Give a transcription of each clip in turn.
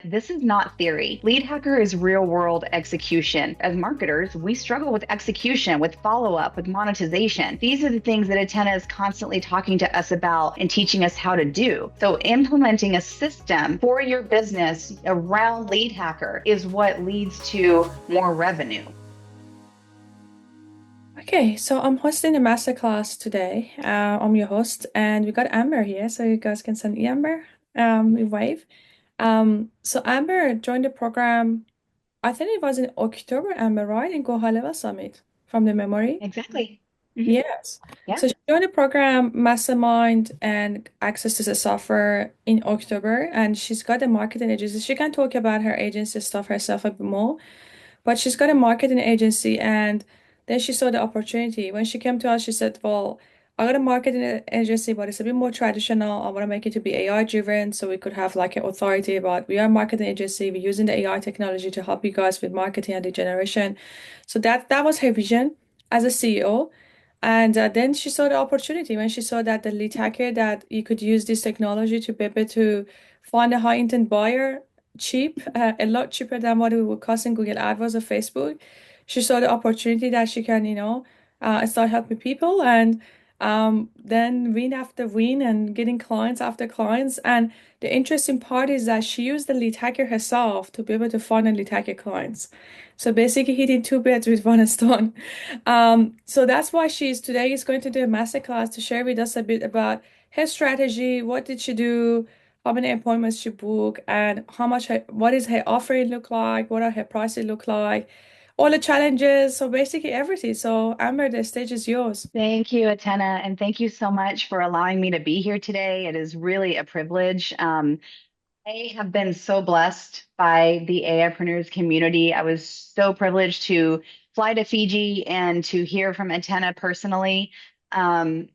This is not theory. Lead Hacker is real world execution. As marketers, we struggle with execution, with follow up, with monetization. These are the things that Atena is constantly talking to us about and teaching us how to do. So, implementing a system for your business around Lead Hacker is what leads to more revenue. Okay, so I'm hosting a masterclass today. I'm your host, and we got Amber here, so you guys can send Amber a wave. So Amber joined the program. I think it was in October, Amber, right? In Go High Level Summit from the memory. Exactly. Mhm. Yes. Yeah. So she joined the program Mastermind and access to the software in October, and she's got a marketing agency. She can talk about her agency stuff herself a bit more. But she's got a marketing agency, and then she saw the opportunity. When she came to us, she said, well, I got a marketing agency, but it's a bit more traditional. I want to make it to be AI driven so we could have like an authority about we are a marketing agency. We're using the AI technology to help you guys with marketing and lead generation. So that was her vision as a CEO. And then she saw the opportunity when she saw that the lead hacker that you could use this technology to be able to find a high intent buyer cheap, a lot cheaper than what it would cost in Google AdWords or Facebook. She saw the opportunity that she can, start helping people and then win after win and getting clients after clients. And the interesting part is that she used the lead hacker herself to be able to find and lead hacker clients. So basically hitting two birds with one stone. So that's why she's today is going to do a masterclass to share with us a bit about her strategy, what did she do, how many appointments she book, and what is her offering look like, what are her prices look like, all the challenges, so basically everything. So Amber, the stage is yours. Thank you, Atena, and thank you so much for allowing me to be here today. It is really a privilege. I have been so blessed by the AIpreneurs community. I was so privileged to fly to Fiji and to hear from Atena personally. And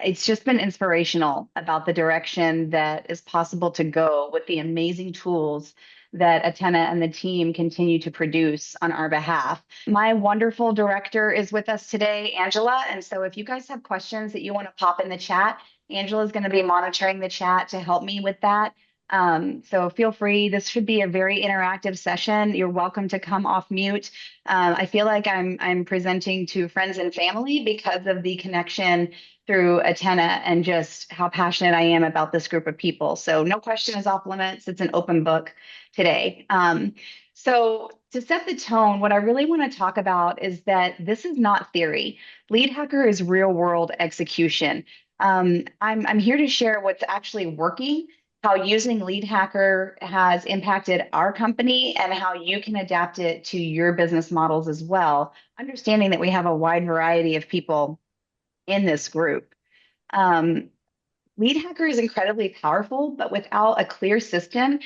it's just been inspirational about the direction that is possible to go with the amazing tools that Atena and the team continue to produce on our behalf. My wonderful director is with us today, Angela. And so if you guys have questions that you want to pop in the chat, Angela is going to be monitoring the chat to help me with that. So feel free. This should be a very interactive session. You're welcome to come off mute. I feel like I'm presenting to friends and family because of the connection through Atena and just how passionate I am about this group of people. So no question is off limits. It's an open book today. So to set the tone, what I really want to talk about is that this is not theory. Lead Hacker is real world execution. I'm here to share what's actually working, how using Lead Hacker has impacted our company, and how you can adapt it to your business models as well, understanding that we have a wide variety of people in this group. Um, Lead Hacker is incredibly powerful, but without a clear system,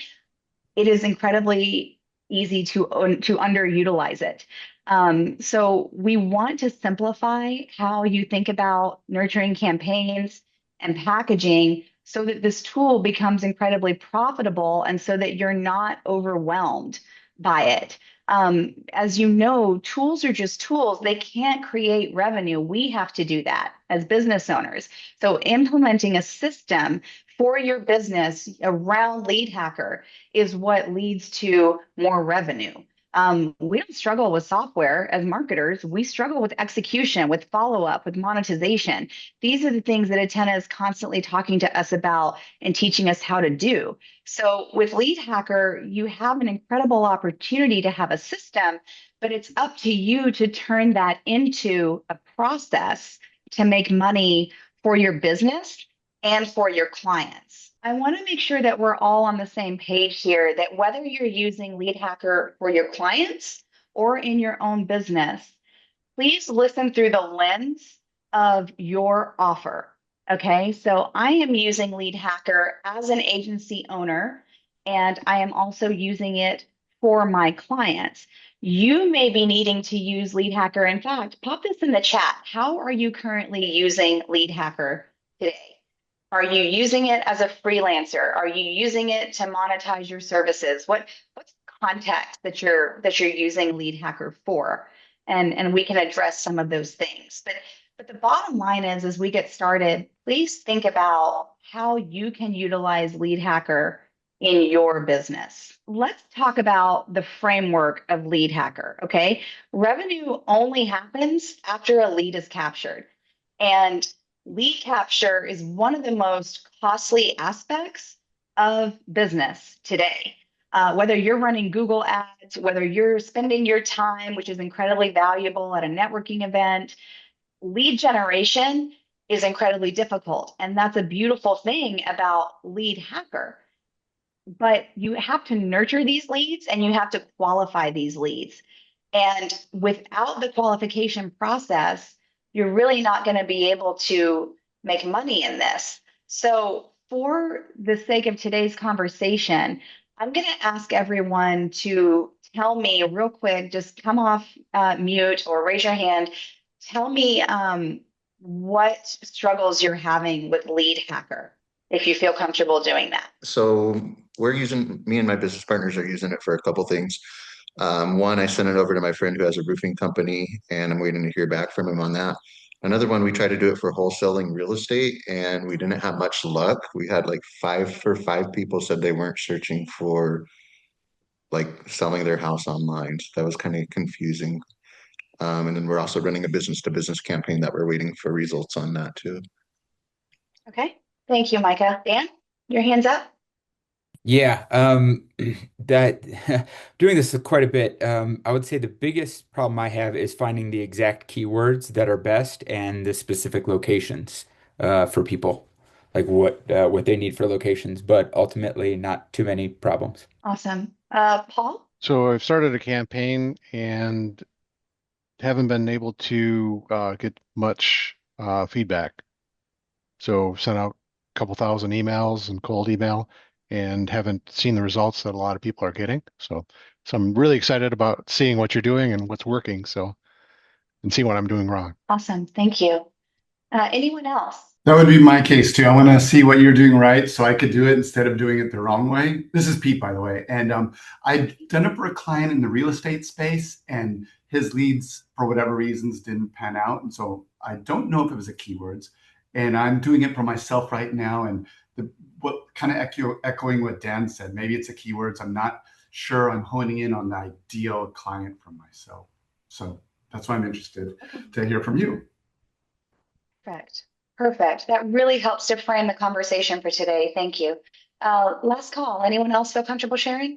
it is incredibly easy to underutilize it. So we want to simplify how you think about nurturing campaigns and packaging so that this tool becomes incredibly profitable and so that you're not overwhelmed by it. As you know, tools are just tools. They can't create revenue. We have to do that as business owners. So implementing a system for your business around Lead Hacker is what leads to more revenue. We don't struggle with software as marketers. We struggle with execution, with follow up, with monetization. These are the things that Atena is constantly talking to us about and teaching us how to do. So with Lead Hacker, you have an incredible opportunity to have a system, but it's up to you to turn that into a process to make money for your business and for your clients. I want to make sure that we're all on the same page here, that whether you're using Lead Hacker for your clients or in your own business, please listen through the lens of your offer. Okay, so I am using Lead Hacker as an agency owner, and I am also using it for my clients. You may be needing to use Lead Hacker. In fact, pop this in the chat. How are you currently using Lead Hacker today? Are you using it as a freelancer? Are you using it to monetize your services? What's the context that you're using Lead Hacker for? And we can address some of those things. But the bottom line is, as we get started, please think about how you can utilize Lead Hacker in your business. Let's talk about the framework of lead hacker. Okay. Revenue only happens after a lead is captured. And lead capture is one of the most costly aspects of business today. Whether you're running Google ads, whether you're spending your time, which is incredibly valuable at a networking event, lead generation is incredibly difficult. And that's a beautiful thing about lead hacker. But you have to nurture these leads and you have to qualify these leads. And without the qualification process, you're really not going to be able to make money in this. So, for the sake of today's conversation, I'm going to ask everyone to tell me real quick, just come off mute or raise your hand. Tell me what struggles you're having with Lead Hacker, if you feel comfortable doing that. So me and my business partners are using it for a couple things. One, I sent it over to my friend who has a roofing company, and I'm waiting to hear back from him on that. Another one, we tried to do it for wholesaling real estate, and we didn't have much luck. We had like five people said they weren't searching for like selling their house online. So that was kind of confusing. And then we're also running a business to business campaign that we're waiting for results on that too. Okay. Thank you, Micah. Dan, your hands up. Yeah, that doing this quite a bit. I would say the biggest problem I have is finding the exact keywords that are best and the specific locations for people, like what they need for locations, but ultimately not too many problems. Awesome. Paul? So I've started a campaign and haven't been able to get much feedback. So sent out a couple thousand emails and cold email and haven't seen the results that a lot of people are getting. So I'm really excited about seeing what you're doing and what's working. So and see what I'm doing wrong. Awesome. Thank you. Anyone else? That would be my case too. I want to see what you're doing right so I could do it instead of doing it the wrong way. This is Pete, by the way. And I'd done it for a client in the real estate space, and his leads, for whatever reasons, didn't pan out. And so I don't know if it was the keywords. And I'm doing it for myself right now. And what kind of echoing what Dan said, maybe it's the keywords. I'm not sure. I'm honing in on the ideal client for myself. So that's why I'm interested to hear from you. Perfect. Perfect. That really helps to frame the conversation for today. Thank you. Last call. Anyone else feel comfortable sharing?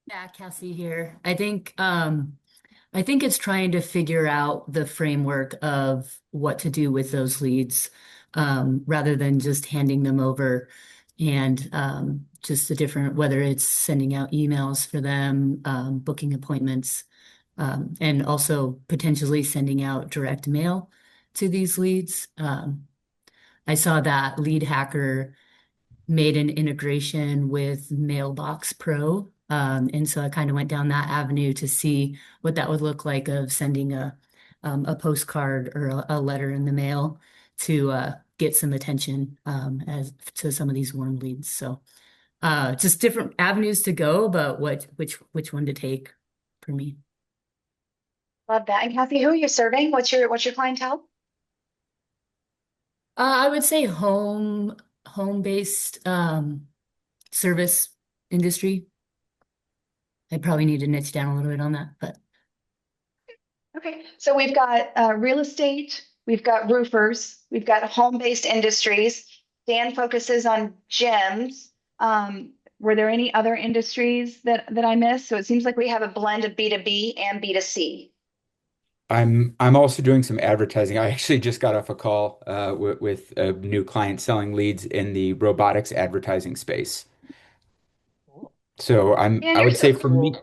Yeah, Cassie here. I think it's trying to figure out the framework of what to do with those leads, rather than just handing them over and just the different, whether it's sending out emails for them, booking appointments, and also potentially sending out direct mail to these leads. I saw that Lead Hacker made an integration with Mailbox Pro. And so I kind of went down that avenue to see what that would look like of sending a postcard or a letter in the mail to get some attention as to some of these warm leads. So just different avenues to go, but which one to take for me. Love that. And Kathy, who are you serving? What's your clientele? I would say home-based service industry. I probably need to niche down a little bit on that, but Okay. So we've got real estate, we've got roofers, we've got home-based industries. Dan focuses on gyms. Were there any other industries that I missed? So it seems like we have a blend of B2B and B2C. I'm also doing some advertising. I actually just got off a call with a new client selling leads in the robotics advertising space. So Man, I you're would say so for me, cool.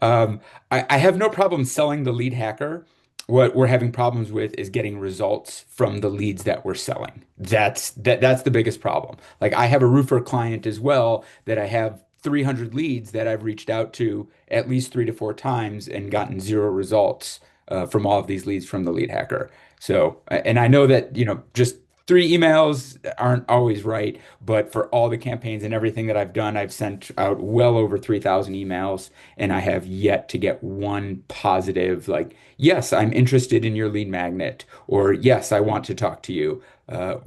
I have no problem selling the lead hacker. What we're having problems with is getting results from the leads that we're selling. That's the biggest problem. Like I have a roofer client as well that I have 300 leads that I've reached out to at least 3 to 4 times and gotten zero results from all of these leads from the lead hacker. So, and I know that, just 3 emails aren't always right, but for all the campaigns and everything that I've done, I've sent out well over 3,000 emails, and I have yet to get one positive, like, yes, I'm interested in your lead magnet, or yes, I want to talk to you,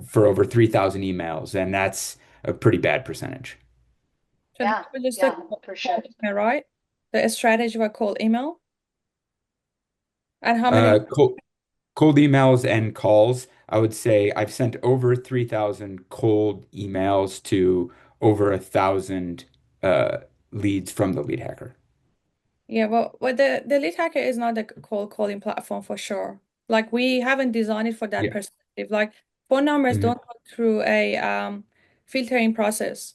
for over 3,000 emails. And a pretty bad percentage. So Yeah, we just yeah, took for sure. email, right? The strategy was called email. And how many? Cold emails and calls. I would say I've sent over 3,000 cold emails to over 1,000 uh, leads from the lead hacker. Yeah, well, the lead hacker is not a cold calling platform for sure. Like we haven't designed it for that Yeah. perspective. Like phone numbers Hmm. don't go through a filtering process.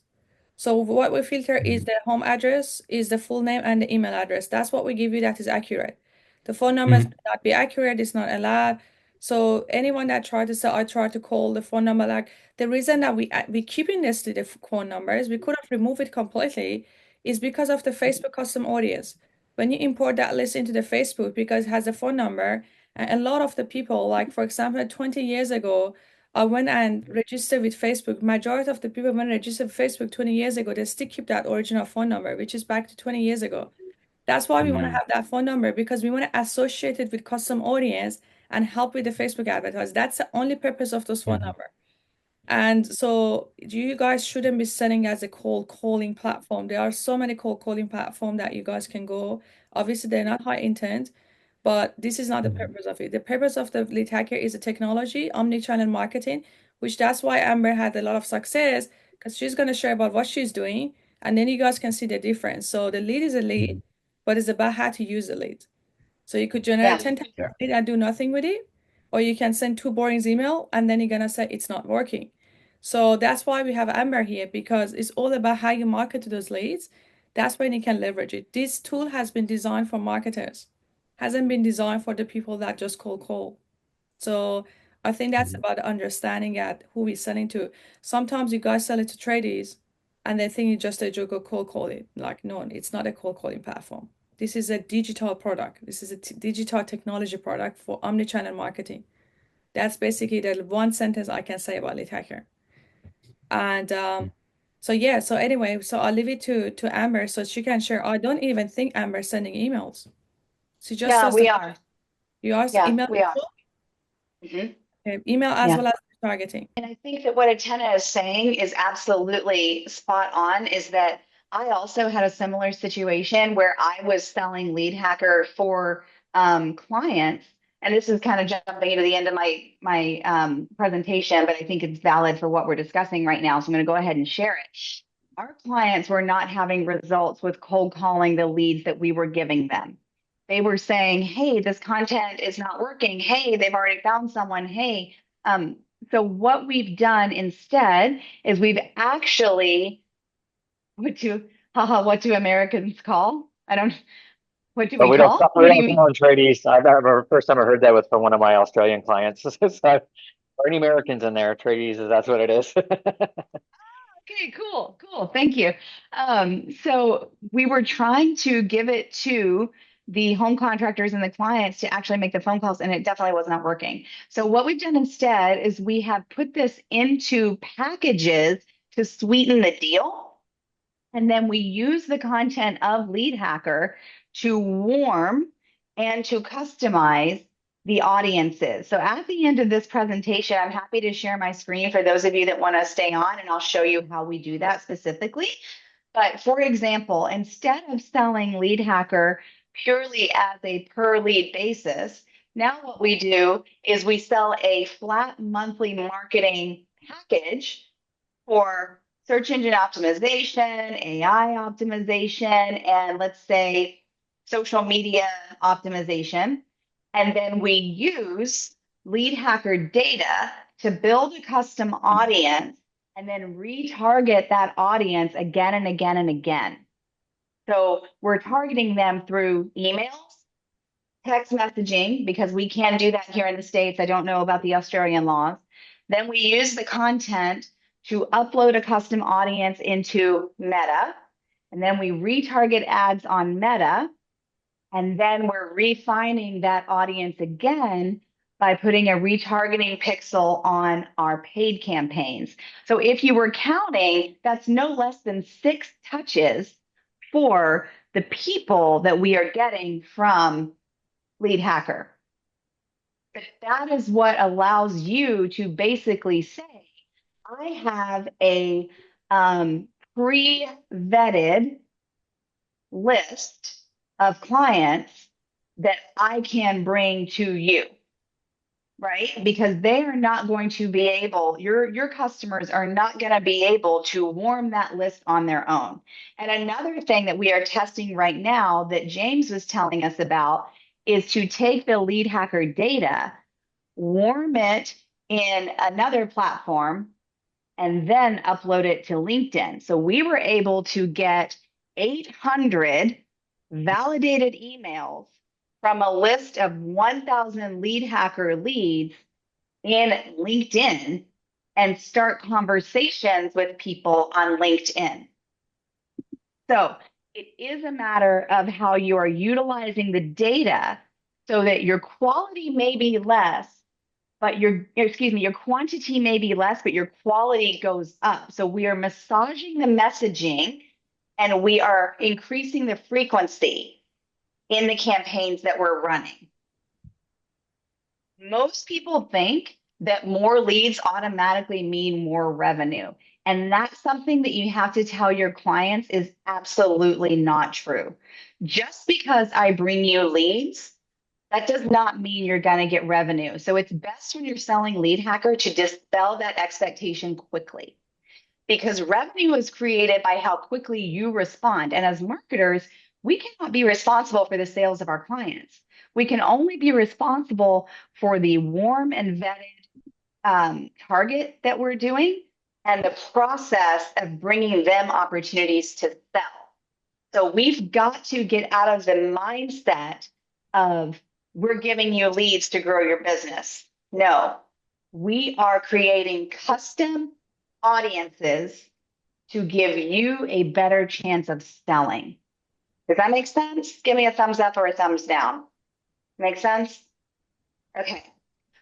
So what we filter is Hmm. the home address, is the full name and the email address. That's what we give you that is accurate. The phone numbers Hmm. may not be accurate, it's not allowed. So anyone that try to say I try to call the phone number, like the reason that we keeping this to the phone numbers, we could have removed it completely, is because of the Facebook custom audience. When you import that list into the Facebook because it has a phone number, and a lot of the people, like for example, 20 years ago, I went and registered with Facebook. Majority of the people when registered with Facebook 20 years ago, they still keep that original phone number, which is back to 20 years ago. That's why we want to Hmm. have that phone number because we want to associate it with custom audience and help with the Facebook advertise. That's the only purpose of those phone Hmm. number. And so you guys shouldn't be setting as a cold calling platform. There are so many cold calling platform that you guys can go. Obviously, they're not high intent, but this is not the Hmm. purpose of it. The purpose of the lead hacker is a technology, omni-channel marketing, which that's why Amber had a lot of success because she's going to share about what she's doing, and then you guys can see the difference. So the lead is a lead, Hmm. but it's about how to use the lead. So you could Yeah. generate 10 times Yeah. lead and do nothing with it, or you can send two boring email and then you're gonna say it's not working. So that's why we have Amber here because it's all about how you market to those leads. That's when you can leverage it. This tool has been designed for marketers, hasn't been designed for the people that just call. So I think that's Mhm. about understanding at who we're selling to. Sometimes you guys sell it to tradies and they think it's just a joke of cold calling. Like, no, it's not a cold calling platform. This is a digital product. This is a digital technology product for omnichannel marketing. That's basically the one sentence I can say about Lead Hacker. And so yeah, so anyway, so I'll leave it to Amber so she can share. I don't even think Amber's sending emails. She just Yeah, does the we are. you ask Yeah, email we are. Mhm. email as Yeah. well as targeting. And I think that what Atena is saying is absolutely spot on, is that I also had a similar situation where I was selling Lead Hacker for clients. And this is kind of jumping into the end of my presentation, but I think it's valid for what we're discussing right now. So I'm going to go ahead and share it. Our clients were not having results with cold calling the leads that we were giving them. They were saying, hey, this content is not working. Hey, they've already found someone. Hey, so what we've done instead is we've actually, what do Americans call? I don't, what do But we call? we What do you don't call mean? them tradies. I remember first time I heard that was from one of my Australian clients. So, are any Americans in there? Tradies, that's what it is. Okay, cool, cool. Thank you. So we were trying to give it to the home contractors and the clients to actually make the phone calls, and it definitely was not working. So what we've done instead is we have put this into packages to sweeten the deal. And then we use the content of Lead Hacker to warm and to customize the audiences. So at the end of this presentation, I'm happy to share my screen for those of you that want to stay on, and I'll show you how we do that specifically. But for example, instead of selling Lead Hacker purely as a per lead basis, now what we do is we sell a flat monthly marketing package for search engine optimization, AI optimization, and let's say social media optimization. And then we use lead hacker data to build a custom audience and then retarget that audience again and again and again. So we're targeting them through emails, text messaging, because we can do that here in the States. I don't know about the Australian laws. Then we use the content to upload a custom audience into Meta. And then we retarget ads on Meta. And then we're refining that audience again by putting a retargeting pixel on our paid campaigns. So if you were counting, that's no less than 6 touches for the people that we are getting from Lead Hacker. But that is what allows you to basically say, I have a pre-vetted list of clients that I can bring to you, right? Because they are not going to be able, your customers are not going to be able to warm that list on their own. And another thing that we are testing right now that James was telling us about is to take the lead hacker data, warm it in another platform, and then upload it to LinkedIn. So we were able to get 800 validated emails from a list of 1,000 lead hacker leads in LinkedIn and start conversations with people on LinkedIn. So it is a matter of how you are utilizing the data so that your quality may be less, but your quantity may be less, but your quality goes up. So we are massaging the messaging and we are increasing the frequency in the campaigns that we're running. Most people think that more leads automatically mean more revenue. And that's something that you have to tell your clients is absolutely not true. Just because I bring you leads, that does not mean you're going to get revenue. So it's best when you're selling Lead Hacker to dispel that expectation quickly, because revenue is created by how quickly you respond. And as marketers, we cannot be responsible for the sales of our clients. We can only be responsible for the warm and vetted target that we're doing and the process of bringing them opportunities to sell. So we've got to get out of the mindset of we're giving you leads to grow your business. No, we are creating custom audiences to give you a better chance of selling. Does that make sense? Give me a thumbs up or a thumbs down. Make sense? Okay.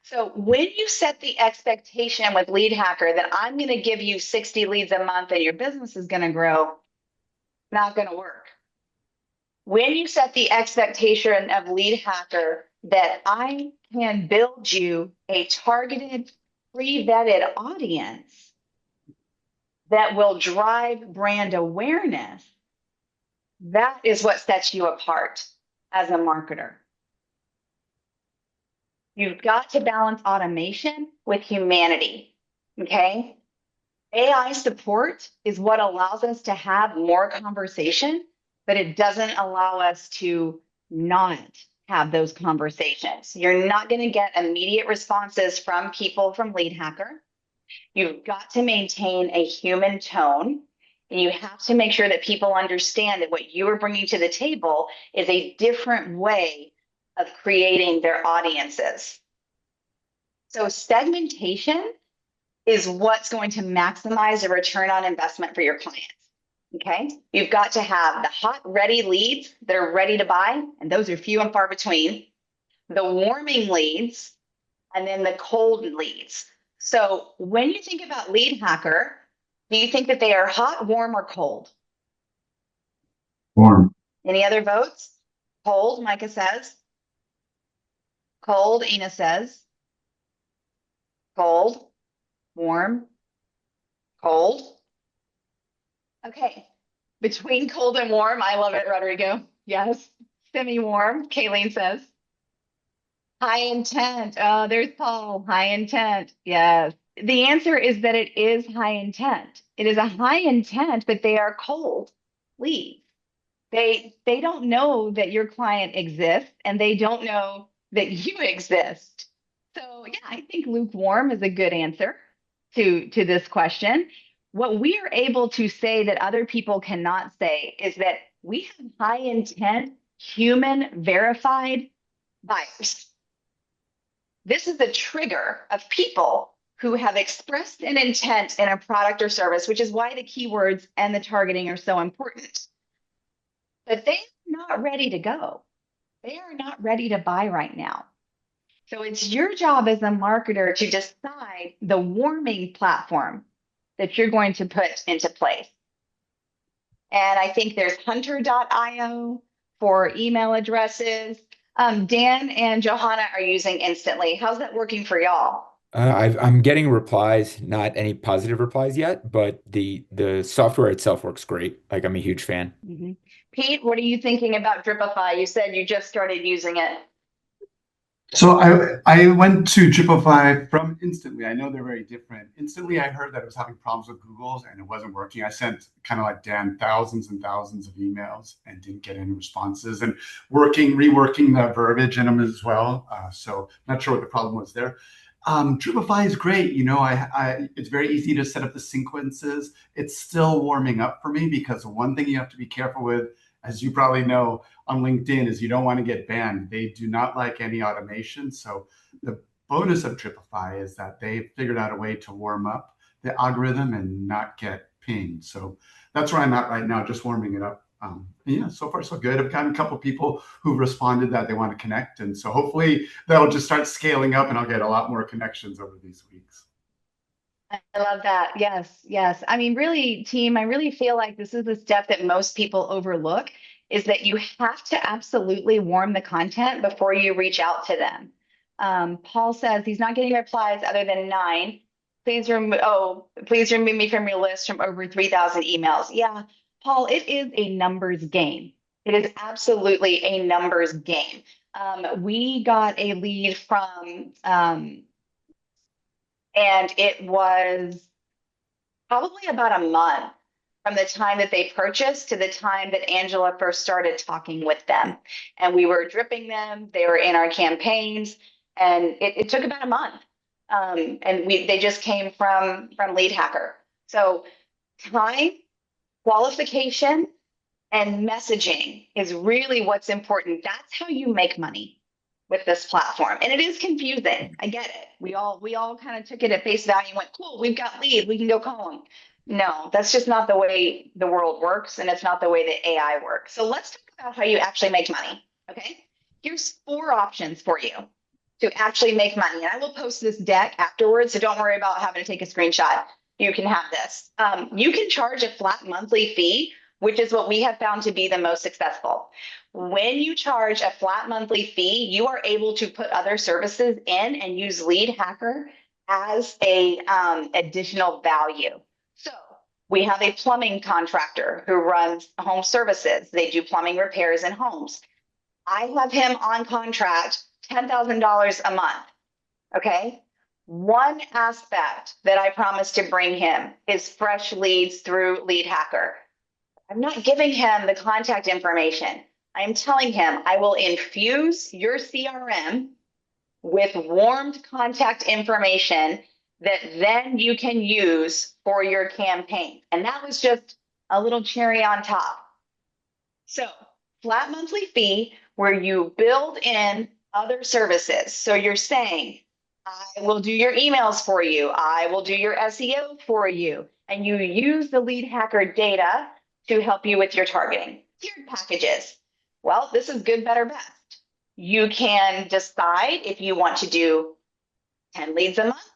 So when you set the expectation with Lead Hacker that I'm going to give you 60 leads a month and your business is going to grow, not going to work. When you set the expectation of Lead Hacker that I can build you a targeted, pre-vetted audience that will drive brand awareness, that is what sets you apart as a marketer. You've got to balance automation with humanity, okay? AI support is what allows us to have more conversation, but it doesn't allow us to not have those conversations. You're not going to get immediate responses from people from Lead Hacker. You've got to maintain a human tone, and you have to make sure that people understand that what you are bringing to the table is a different way of creating their audiences. So segmentation is what's going to maximize the return on investment for your clients. Okay, you've got to have the hot, ready leads that are ready to buy, and those are few and far between, the warming leads, and then the cold leads. So when you think about Lead Hacker, do you think that they are hot, warm, or cold? Warm. Any other votes? Cold, Micah says. Cold, Ina says. Cold, warm, cold. Okay, between cold and warm, I love it, Rodrigo. Yes, semi-warm, Kayleen says. High intent. Oh, there's Paul. High intent. Yes. The answer is that it is high intent. It is a high intent, but they are cold leads. They don't know that your client exists, and they don't know that you exist. So yeah, I think lukewarm is a good answer to this question. What we are able to say that other people cannot say is that we have high intent, human verified buyers. This is the trigger of people who have expressed an intent in a product or service, which is why the keywords and the targeting are so important. But they are not ready to go. They are not ready to buy right now. So it's your job as a marketer to decide the warming platform that you're going to put into place. And I think there's hunter.io for email addresses. Dan and Johanna are using Instantly. How's that working for y'all? I'm getting replies, not any positive replies yet, but the software itself works great. Like I'm a huge fan. Hmm. Pete, what are you thinking about Dripify? You said you just started using it. So I went to Dripify from Instantly. I know they're very different. Instantly, I heard that it was having problems with Google's and it wasn't working. I sent kind of like Dan thousands and thousands of emails and didn't get any responses. And reworking the verbiage in them as well. So not sure what the problem was there. Dripify is great. It's very easy to set up the sequences. It's still warming up for me because one thing you have to be careful with, as you probably know, on LinkedIn is you don't want to get banned. They do not like any automation. So the bonus of Dripify is that they figured out a way to warm up the algorithm and not get pinged. So that's where I'm at right now, just warming it up. Yeah, so far so good. I've gotten a couple people who responded that they want to connect. And so hopefully that'll just start scaling up and I'll get a lot more connections over these weeks. I love that. Yes, yes. I mean, really, team, I really feel like this is the step that most people overlook is that you have to absolutely warm the content before you reach out to them. Paul says he's not getting replies other than 9. Please remove me from your list from over 3,000 emails. Yeah, Paul, it is a numbers game. It is absolutely a numbers game. We got a lead from and it was probably about a month from the time that they purchased to the time that Angela first started talking with them. And we were dripping them. They were in our campaigns, and it took about a month. And they just came from Lead Hacker. So time, qualification, and messaging is really what's important. That's how you make money with this platform. And it is confusing. I get it. We all kind of took it at face value and went, cool, we've got leads, we can go call them. No, that's just not the way the world works, and it's not the way that AI works. So let's talk about how you actually make money. Okay. Here's 4 options for you to actually make money. And I will post this deck afterwards, so don't worry about having to take a screenshot. You can have this. You can charge a flat monthly fee, which is what we have found to be the most successful. When you charge a flat monthly fee, you are able to put other services in and use Lead Hacker as a additional value. So we have a plumbing contractor who runs home services. They do plumbing repairs in homes. I have him on contract, $10,000 a month. Okay. One aspect that I promise to bring him is fresh leads through Lead Hacker. I'm not giving him the contact information. I'm telling him I will infuse your CRM with warmed contact information that then you can use for your campaign. And that was just a little cherry on top. So flat monthly fee where you build in other services. So you're saying, I will do your emails for you. I will do your SEO for you. And you use the Lead Hacker data to help you with your targeting. Tiered packages. Well, this is good, better, best. You can decide if you want to do 10 leads a month,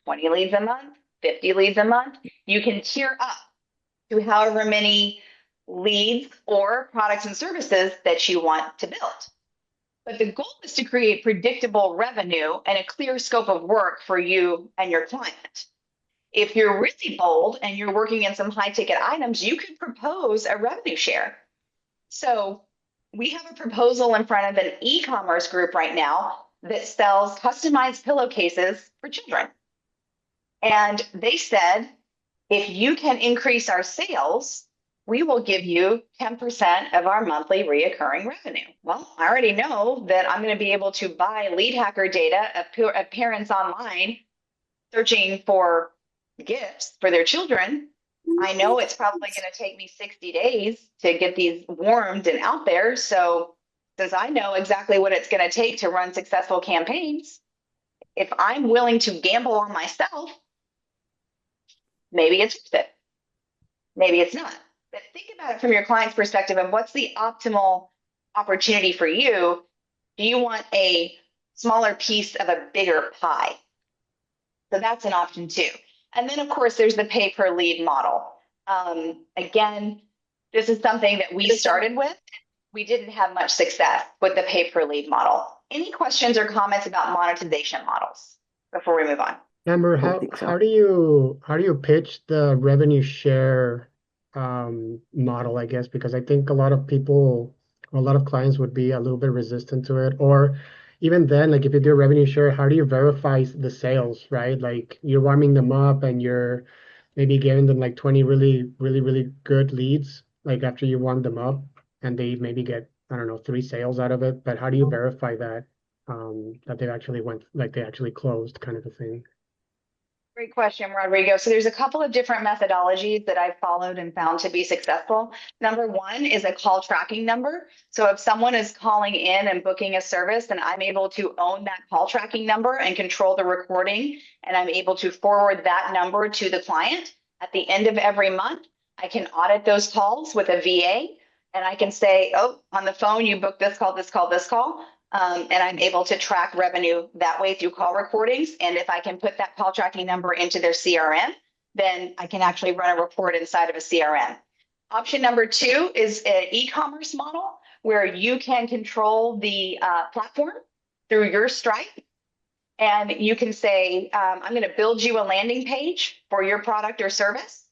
20 leads a month, 50 leads a month. You can tier up to however many leads or products and services that you want to build. But the goal is to create predictable revenue and a clear scope of work for you and your client. If you're really bold and you're working in some high ticket items, you could propose a revenue share. So we have a proposal in front of an e-commerce group right now that sells customized pillowcases for children. And they said, if you can increase our sales, we will give you 10% of our monthly reoccurring revenue. Well, I already know that I'm going to be able to buy Lead Hacker data of parents online searching for gifts for their children. I know it's probably going to take me 60 days to get these warmed and out there. So since I know exactly what it's going to take to run successful campaigns, if I'm willing to gamble on myself, maybe it's worth it. Maybe it's not. But think about it from your client's perspective and what's the optimal opportunity for you? Do you want a smaller piece of a bigger pie? So that's an option too. And then of course, there's the pay per lead model. Again, this is something that we started with. We didn't have much success with the pay per lead model. Any questions or comments about monetization models before we move on? Amber, I don't how think how so. do you pitch the revenue share model, I guess, because I think a lot of people, a lot of clients would be a little bit resistant to it. Or even then, like if you do a revenue share, how do you verify the sales, right? Like you're warming them up and you're maybe giving them like 20 really, really, really good leads, like after you warm them up and they maybe get, I don't know, 3 sales out of it. But how do you verify that that they actually went, like they actually closed kind of a thing? Great question, Rodrigo. So there's a couple of different methodologies that I've followed and found to be successful. Number one is a call tracking number. So if someone is calling in and booking a service, then I'm able to own that call tracking number and control the recording. And I'm able to forward that number to the client. At the end of every month, I can audit those calls with a VA. And I can say, oh, on the phone, you booked this call, this call, this call. And I'm able to track revenue that way through call recordings. And if I can put that call tracking number into their CRM, then I can actually run a report inside of a CRM. Option number two is an e-commerce model where you can control the platform through your Stripe. And you can say, I'm going to build you a landing page for your product or service.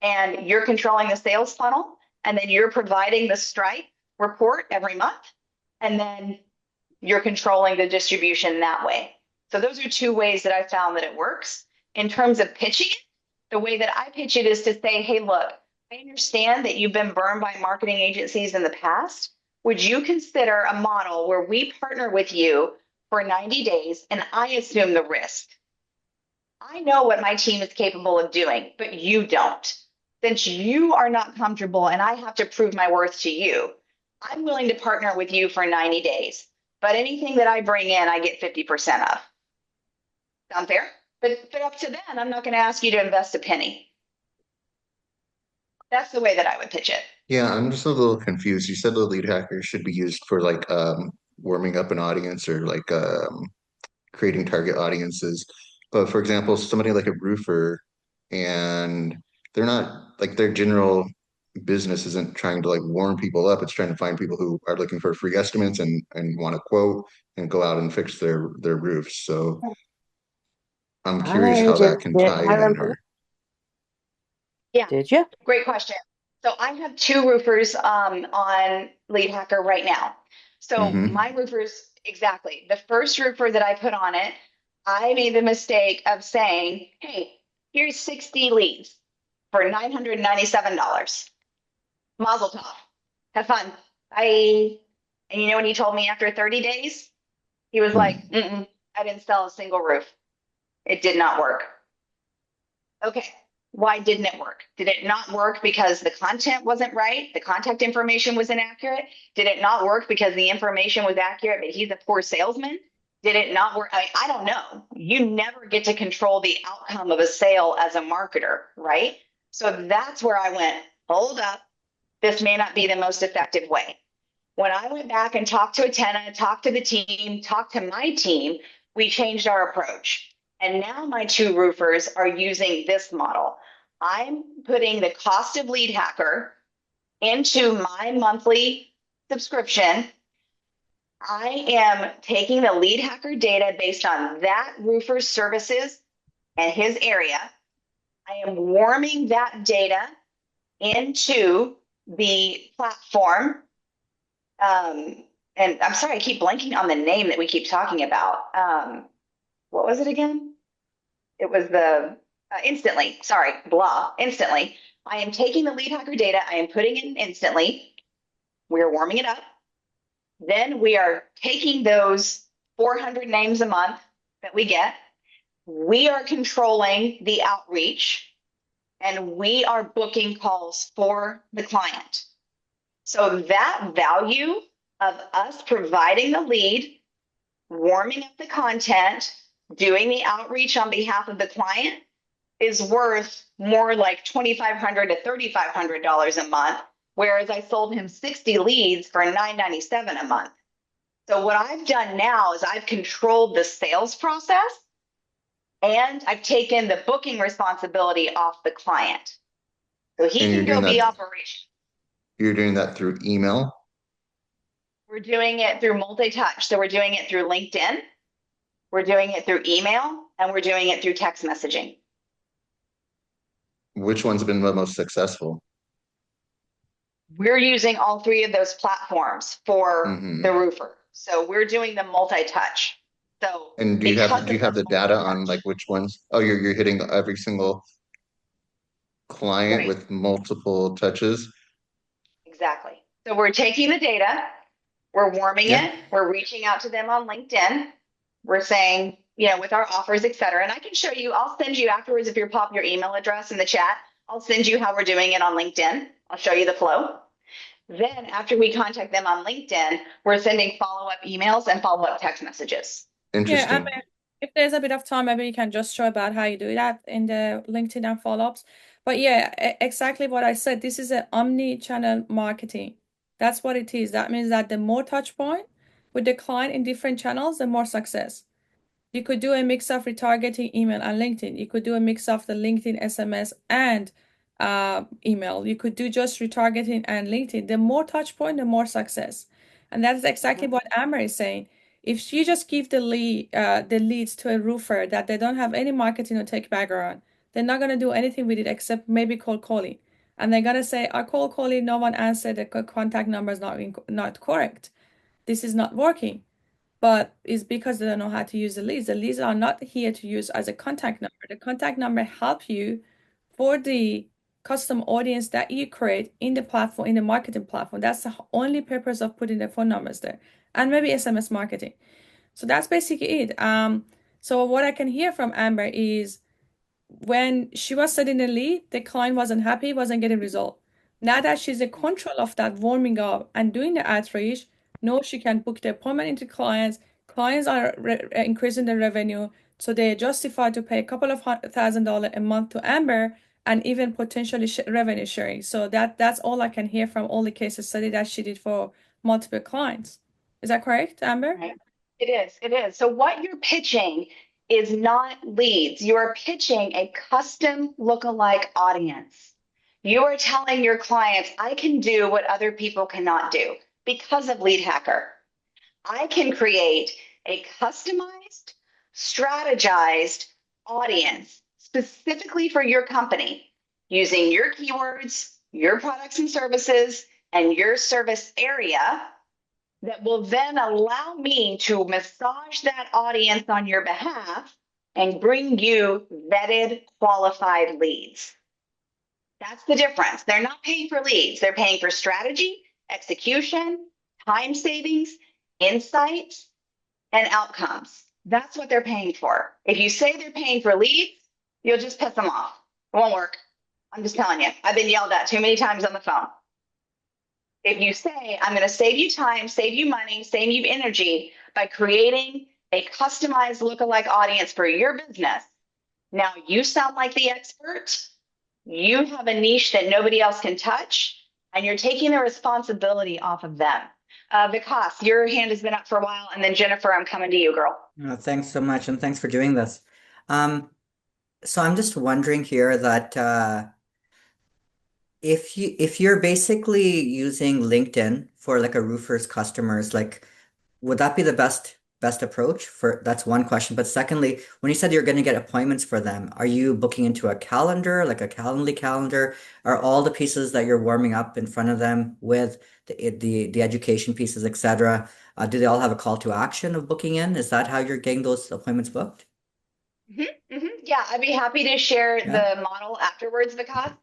And you're controlling the sales funnel. And then you're providing the Stripe report every month. And then you're controlling the distribution that way. So those are two ways that I found that it works. In terms of pitching it, the way that I pitch it is to say, hey, look, I understand that you've been burned by marketing agencies in the past. Would you consider a model where we partner with you for 90 days and I assume the risk? I know what my team is capable of doing, but you don't. Since you are not comfortable and I have to prove my worth to you, I'm willing to partner with you for 90 days. But anything that I bring in, I get 50% of. Sound fair? But up to then, I'm not going to ask you to invest a penny. That's the way that I would pitch it. Yeah, I'm just a little confused. You said the lead hacker should be used for like warming up an audience or like creating target audiences. But for example, somebody like a roofer and they're not like their general business isn't trying to like warm people up. It's trying to find people who are looking for free estimates and want to quote and go out and fix their roofs. So I'm curious I how that just can did. tie I in remember. or Yeah, Did you? great question. So I have 2 roofers on Lead Hacker right now. So mm-hmm. my roofers, exactly. The first roofer that I put on it, I made the mistake of saying, hey, here's 60 leads for $997. Mazel tov. Have fun. Bye. And you know what he told me after 30 days? He was like, I didn't sell a single roof. It did not work. Okay. Why didn't it work? Did it not work because the content wasn't right? The contact information was inaccurate? Did it not work because the information was accurate, but he's a poor salesman? Did it not work? I don't know. You never get to control the outcome of a sale as a marketer, right? So that's where I went, hold up. This may not be the most effective way. When I went back and talked to Atena, talked to the team, talked to my team, we changed our approach. And now my 2 roofers are using this model. I'm putting the cost of Lead Hacker into my monthly subscription. I am taking the Lead Hacker data based on that roofer's services and his area. I am warming that data into the platform. And I'm sorry, I keep blanking on the name that we keep talking about. What was it again? It was the Instantly. Sorry, blah, Instantly. I am taking the Lead Hacker data. I am putting it in Instantly. We are warming it up. Then we are taking those 400 names a month that we get. We are controlling the outreach and we are booking calls for the client. So that value of us providing the lead, warming up the content, doing the outreach on behalf of the client is worth more like $2,500 to $3,500 a month, whereas I sold him 60 leads for $997 a month. So what I've done now is I've controlled the sales process and I've taken the booking responsibility off the client. So he and can go be operational. You're doing that through email? We're doing it through multi-touch. So we're doing it through LinkedIn. We're doing it through email. and we're doing it through text messaging. Which one's been the most successful? We're using all three of those platforms for Mm-hmm. the roofer. So we're doing the multi-touch. So And do you have the data on like which ones? Oh, you're hitting every single client right, with multiple touches. exactly. So we're taking the data, we're warming Yeah. it, we're reaching out to them on LinkedIn, we're saying, you know, with our offers, et cetera. And I can show you, I'll send you afterwards if you pop your email address in the chat, I'll send you how we're doing it on LinkedIn. I'll show you the flow. Then after we contact them on LinkedIn, we're sending follow-up emails and follow-up text messages. Yeah, Interesting. if there's a bit of time, maybe you can just show about how you do that in the LinkedIn and follow-ups. But yeah, exactly what I said. This is an omni-channel marketing. That's what it is. That means that the more touch point with the client in different channels, the more success. You could do a mix of retargeting email and LinkedIn. You could do a mix of the LinkedIn SMS and email. You could do just retargeting and LinkedIn. The more touch point, the more success. And that's exactly what Amber is saying. If she just give the leads to a roofer that they don't have any marketing or tech background, they're not gonna do anything with it except maybe cold calling. And they're gonna say, "I cold calling, no one answered. The contact number is not correct. This is not working." But it's because they don't know how to use the leads. The leads are not here to use as a contact number. The contact number help you for the custom audience that you create in the platform, in the marketing platform. That's the only purpose of putting the phone numbers there, and maybe SMS marketing. So that's basically it. So what I can hear from Amber is when she was setting the lead, the client wasn't happy, wasn't getting result. Now that she's in control of that warming up and doing the outreach, no, she can book the appointment into clients. Clients are increasing their revenue, so they are justified to pay a couple of $1,000 a month to Amber and even potentially revenue sharing. So that's all I can hear from all the cases study that she did for multiple clients. Is that correct, Amber? Right. It is. It is. So what you're pitching is not leads. You are pitching a custom lookalike audience. You are telling your clients, I can do what other people cannot do because of Lead Hacker. I can create a customized, strategized audience specifically for your company using your keywords, your products and services, and your service area that will then allow me to massage that audience on your behalf and bring you vetted, qualified leads. That's the difference. They're not paying for leads. They're paying for strategy, execution, time savings, insights, and outcomes. That's what they're paying for. If you say they're paying for leads, you'll just piss them off. It won't work. I'm just telling you. I've been yelled at too many times on the phone. If you say, I'm going to save you time, save you money, save you energy by creating a customized lookalike audience for your business, now you sound like the expert. You have a niche that nobody else can touch, and you're taking the responsibility off of them. Vikas, your hand has been up for a while, and then Jennifer, I'm coming to you, girl. Thanks so much, and thanks for doing this. So I'm just wondering here that if you're basically using LinkedIn for like a roofer's customers, like would that be the best approach for that's one question. But secondly, when you said you're going to get appointments for them, are you booking into a calendar, like a Calendly calendar? Are all the pieces that you're warming up in front of them with the education pieces, etc., do they all have a call to action of booking in? Is that how you're getting those appointments booked? Yeah, I'd be happy to share Yeah. the model afterwards, Vikas.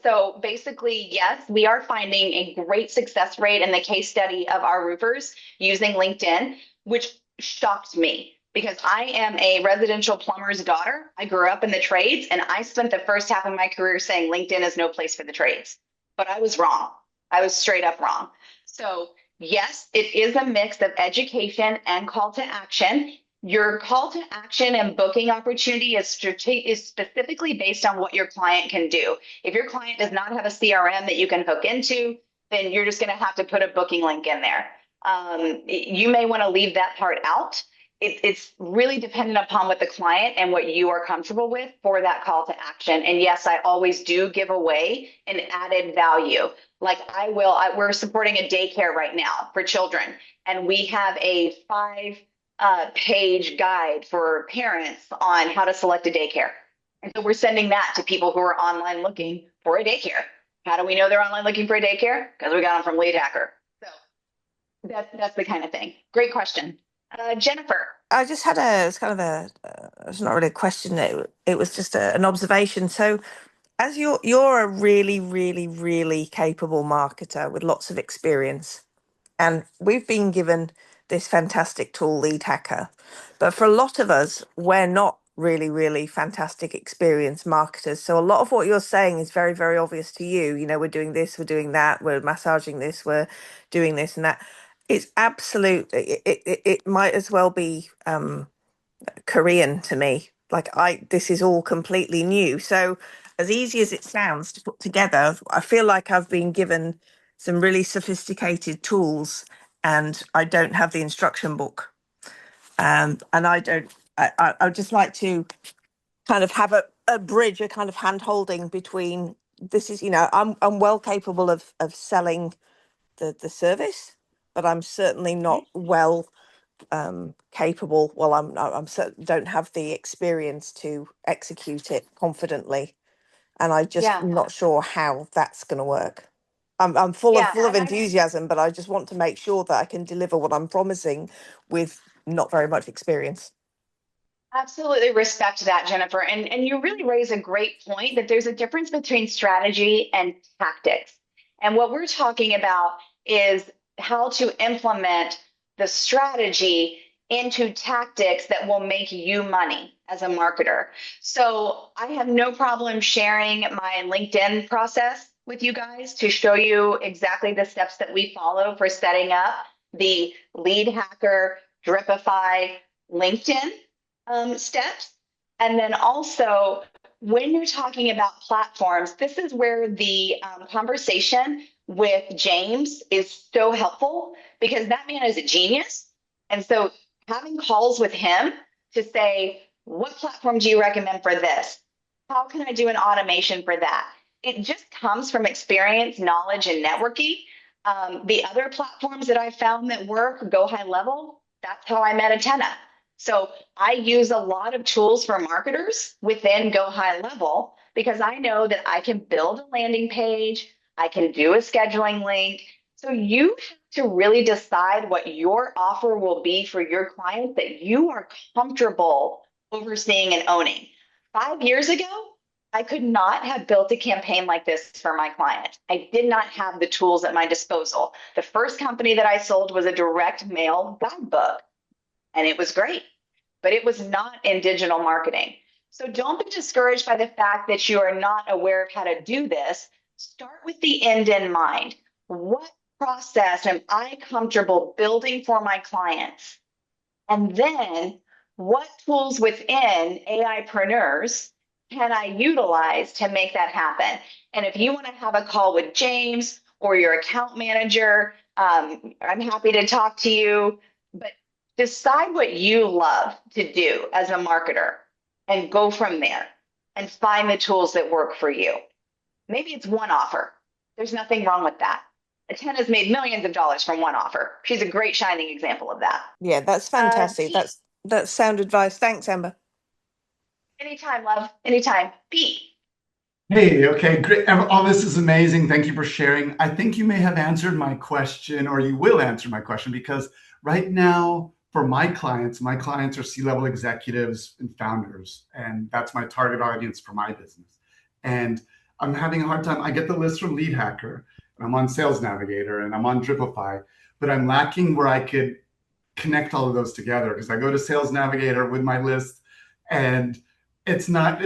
So basically, yes, we are finding a great success rate in the case study of our roofers using LinkedIn, which shocked me because I am a residential plumber's daughter. I grew up in the trades, and I spent the first half of my career saying LinkedIn is no place for the trades. But I was wrong. I was straight up wrong. So yes, it is a mix of education and call to action. Your call to action and booking opportunity is specifically based on what your client can do. If your client does not have a CRM that you can hook into, then you're just going to have to put a booking link in there. You may want to leave that part out. It's really dependent upon what the client and what you are comfortable with for that call to action. And yes, I always do give away an added value. Like we're supporting a daycare right now for children, and we have a page guide for parents on how to select a daycare. And so we're sending that to people who are online looking for a daycare. How do we know they're online looking for a daycare? Because we got them from Lead Hacker. So that's the kind of thing. Great question. Jennifer. I just had it's kind of it's not really a question. It was just an observation. So as you're a really, really, really capable marketer with lots of experience, and we've been given this fantastic tool, Lead Hacker. But for a lot of us, we're not really, really fantastic experienced marketers. So a lot of what you're saying is very, very obvious to you. You know, we're doing this, we're doing that, we're massaging this, we're doing this and that. It's absolute, it might as well be Korean to me. Like this is all completely new. So as easy as it sounds to put together, I feel like I've been given some really sophisticated tools and I don't have the instruction book. And I would just like to kind of have a bridge, a kind of hand holding between this is, I'm well capable of selling the service, but I'm certainly not well capable. Well, I'm don't have the experience to execute it confidently, and I just not sure how that's going to work. I'm full of enthusiasm, but I just want to make sure that I can deliver what I'm promising with not very much experience. Absolutely respect that, Jennifer. And you really raise a great point that there's a difference between strategy and tactics. And what we're talking about is how to implement the strategy into tactics that will make you money as a marketer. So I have no problem sharing my LinkedIn process with you guys to show you exactly the steps that we follow for setting up the Lead Hacker, Dripify LinkedIn steps. And then also, when you're talking about platforms, this is where the conversation with James is so helpful because that man is a genius. And so having calls with him to say, what platform do you recommend for this? How can I do an automation for that? It just comes from experience, knowledge, and networking. The other platforms that I found that work, Go High Level, that's how I met Atena. So I use a lot of tools for marketers within Go High Level because I know that I can build a landing page, I can do a scheduling link. So you have to really decide what your offer will be for your clients that you are comfortable overseeing and owning. 5 years ago, I could not have built a campaign like this for my client. I did not have the tools at my disposal. The first company that I sold was a direct mail guidebook, and it was great, but it was not in digital marketing. So don't be discouraged by the fact that you are not aware of how to do this. Start with the end in mind. What process am I comfortable building for my clients? And then what tools within AIpreneurs can I utilize to make that happen? And if you want to have a call with James or your account manager, I'm happy to talk to you, but decide what you love to do as a marketer and go from there and find the tools that work for you. Maybe it's one offer. There's nothing wrong with that. Atena's made millions of dollars from one offer. She's a great shining example of that. Yeah, that's fantastic. That's sound advice. Thanks, Amber. Anytime, love. Anytime. Pete. Hey, okay, great. All this is amazing. Thank you for sharing. I think you may have answered my question, or you will answer my question, because right now, for my clients are C-level executives and founders, and that's my target audience for my business. And I'm having a hard time. I get the list from Lead Hacker, and I'm on Sales Navigator, and I'm on Dripify, but I'm lacking where I could connect all of those together because I go to Sales Navigator with my list, and it's not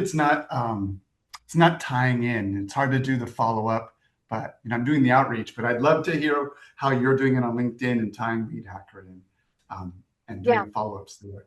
tying in. It's hard to do the follow-up, but I'm doing the outreach. But I'd love to hear how you're doing it on LinkedIn and tying Lead Hacker in and doing follow-ups there.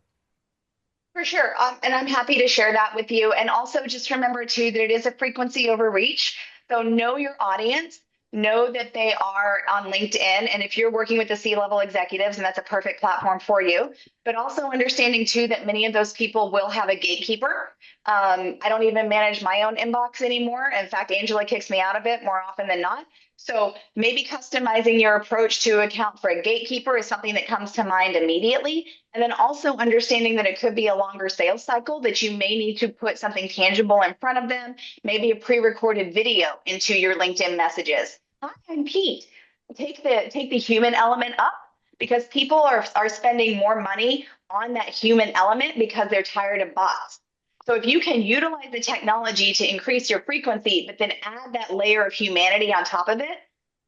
For sure. And I'm happy to share that with you. And also just remember too, that it is a frequency over reach. So know your audience, know that they are on LinkedIn. And if you're working with the C-level executives, and that's a perfect platform for you, but also understanding too, that many of those people will have a gatekeeper. I don't even manage my own inbox anymore. In fact, Angela kicks me out of it more often than not. So maybe customizing your approach to account for a gatekeeper is something that comes to mind immediately. And then also understanding that it could be a longer sales cycle, that you may need to put something tangible in front of them, maybe a pre-recorded video into your LinkedIn messages. Hi, I'm Pete. Take the human element up, because people are spending more money on that human element because they're tired of bots. So if you can utilize the technology to increase your frequency, but then add that layer of humanity on top of it,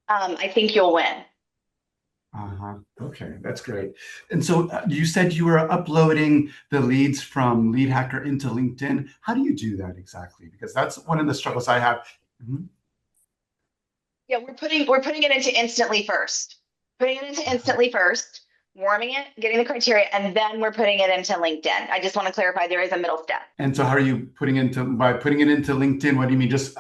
I think you'll win. Okay, that's great. And so you said you were uploading the leads from Lead Hacker into LinkedIn. How do you do that exactly? Because that's one of the struggles I have. Mm-hmm. Yeah, we're putting it into Instantly first. Putting it into Instantly first, warming it, getting the criteria, and then we're putting it into LinkedIn. I just want to clarify there is a middle step. And so how are you by putting it into LinkedIn? What do you mean? Just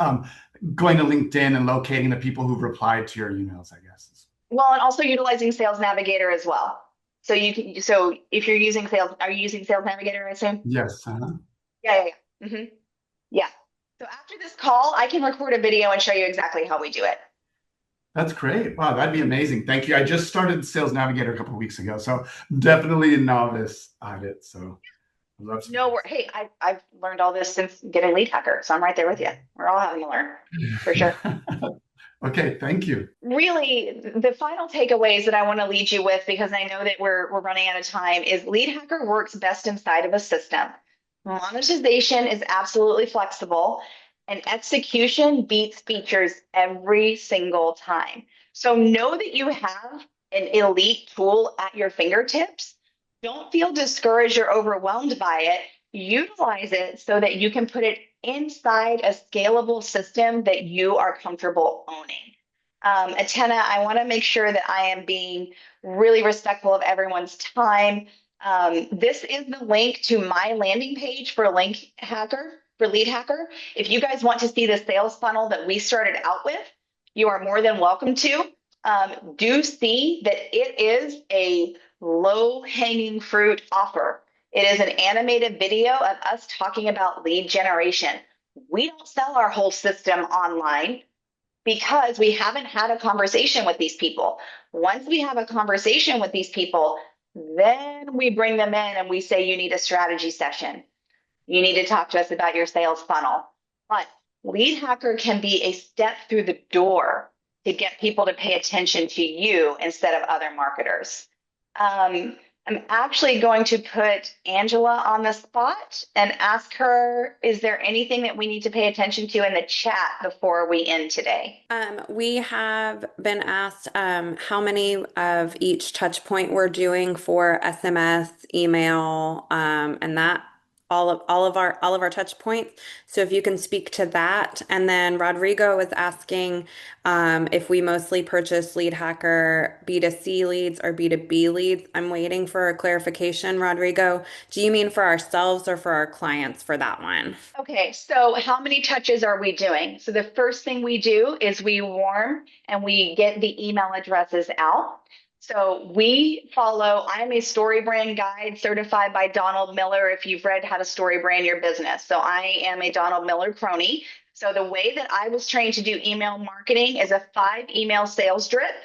going to LinkedIn and locating the people who've replied to your emails, I guess. Well, and also utilizing Sales Navigator as well. So if you're using are you using Sales Navigator, I assume? Yes. Yeah. Mm-hmm. Yeah. So after this call, I can record a video and show you exactly how we do it. That's great. Wow, that'd be amazing. Thank you. I just started Sales Navigator a couple of weeks ago, so definitely a novice at it. So Hey, I've learned all this since getting Lead Hacker, so I'm right there with you. We're all having to learn, for sure. Okay, thank you. Really, the final takeaways that I want to lead you with, because I know that we're running out of time, is Lead Hacker works best inside of a system. Monetization is absolutely flexible, and execution beats features every single time. So know that you have an elite tool at your fingertips. Don't feel discouraged or overwhelmed by it. Utilize it so that you can put it inside a scalable system that you are comfortable owning. Atena, I want to make sure that I am being really respectful of everyone's time. This is the link to my landing page for Lead Hacker. If you guys want to see the sales funnel that we started out with, you are more than welcome to. Do see that it is a low-hanging fruit offer. It is an animated video of us talking about lead generation. We don't sell our whole system online because we haven't had a conversation with these people. Once we have a conversation with these people, then we bring them in and we say, you need a strategy session. You need to talk to us about your sales funnel. But Lead Hacker can be a step through the door to get people to pay attention to you instead of other marketers. I'm actually going to put Angela on the spot and ask her, is there anything that we need to pay attention to in the chat before we end today? We have been asked how many of each touch point we're doing for SMS, email, and that all of our touch points. So if you can speak to that. And then Rodrigo was asking if we mostly purchase Lead Hacker B2C leads or B2B leads. I'm waiting for a clarification, Rodrigo. Do you mean for ourselves or for our clients for that one? Okay, so how many touches are we doing? So the first thing we do is we warm and we get the email addresses out. So we follow, I'm a story brand guide certified by Donald Miller if you've read how to story brand your business. So I am a Donald Miller crony. So the way that I was trained to do email marketing is a 5 email sales drip.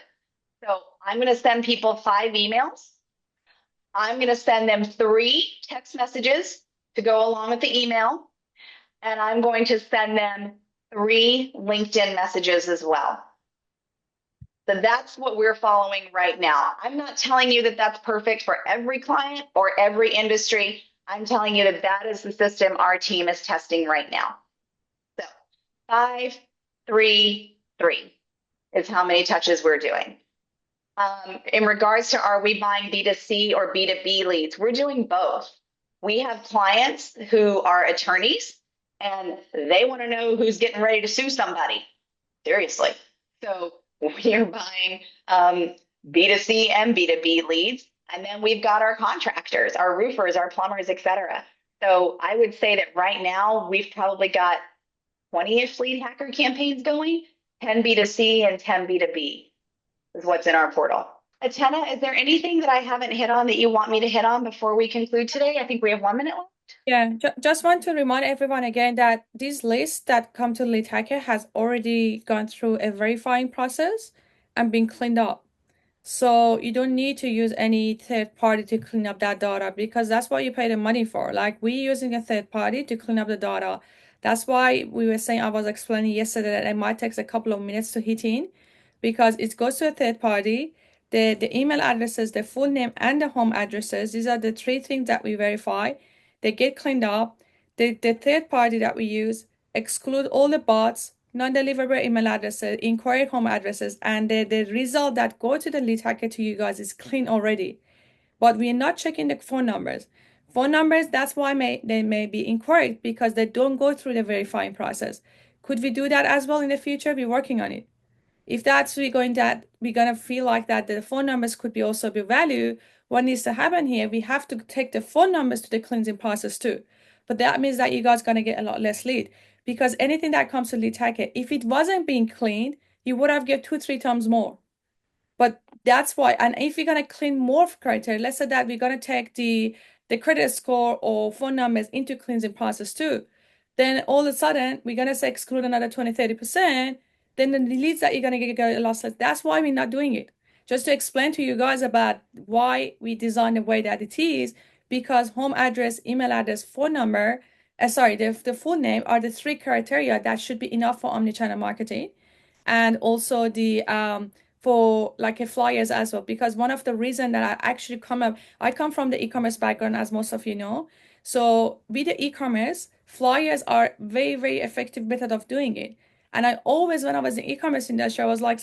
So I'm going to send people 5 emails. I'm going to send them 3 text messages to go along with the email. And I'm going to send them 3 LinkedIn messages as well. So that's what we're following right now. I'm not telling you that that's perfect for every client or every industry. I'm telling you that that is the system our team is testing right now. So 5, 3, 3 is how many touches we're doing. In regards to are we buying B2C or B2B leads, we're doing both. We have clients who are attorneys and they want to know who's getting ready to sue somebody. Seriously. So we are buying B2C and B2B leads. And then we've got our contractors, our roofers, our plumbers, etc. So I would say that right now we've probably got 20-ish Lead Hacker campaigns going, 10 B2C and 10 B2B is what's in our portal. Atena, is there anything that I haven't hit on that you want me to hit on before we conclude today? I think we have 1 minute left. Yeah, just want to remind everyone again that this list that come to lead hacker has already gone through a verifying process and been cleaned up. So you don't need to use any third party to clean up that data because that's what you pay the money for. Like we using a third party to clean up the data. That's why we were saying I was explaining yesterday that it might take a couple of minutes to hit in because it goes to a third party. The email addresses, the full name and the home addresses, these are the three things that we verify. They get cleaned up. The third party that we use exclude all the bots, non-deliverable email addresses, incorrect home addresses, and the result that go to the lead hacker to you guys is clean already. But we are not checking the phone numbers. Phone numbers, that's why they may be incorrect because they don't go through the verifying process. Could we do that as well in the future? We're working on it. If that's we're gonna feel like that the phone numbers could be also be value, what needs to happen here, we have to take the phone numbers to the cleansing process too. But that means that you guys gonna get a lot less lead because anything that comes to lead taker, if it wasn't being cleaned, you would have get 2, 3 times more. But that's why, and if you're gonna clean more criteria, let's say that we're gonna take the credit score or phone numbers into cleansing process too, then all of a sudden we're gonna say exclude another 20, 30%, then the leads that you're gonna get a lot less. That's why we're not doing it. Just to explain to you guys about why we design the way that it is, because home address, email address, phone number, sorry, the full name are the three criteria that should be enough for omnichannel marketing. And also the for like a flyers as well because one of the reason that I actually I come from the e-commerce background as most of you know. So with the e-commerce, flyers are very effective method of doing it. And I always when I was in e-commerce industry I was like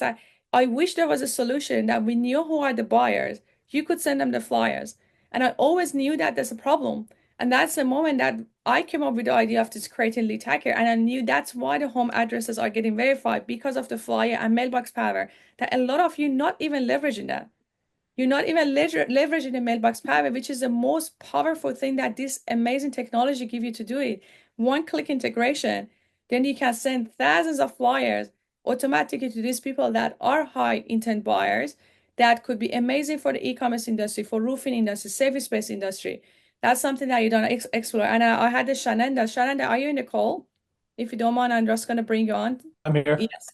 I wish there was a solution that we knew who are the buyers, you could send them the flyers, and I always knew that there's a problem. And that's the moment that I came up with the idea of this creating lead hacker, and I knew that's why the home addresses are getting verified because of the flyer and mailbox power. That a lot of you not even leveraging that. You're not even leveraging the mailbox power, which is the most powerful thing that this amazing technology give you to do it. One click integration, then you can send thousands of flyers automatically to these people that are high intent buyers. That could be amazing for the e-commerce industry, for roofing industry, service-based industry. That's something that you don't explore. And I had the Shananda. Shananda, are you in the call? If you don't mind, I'm just going to bring you on. I'm here. Yes.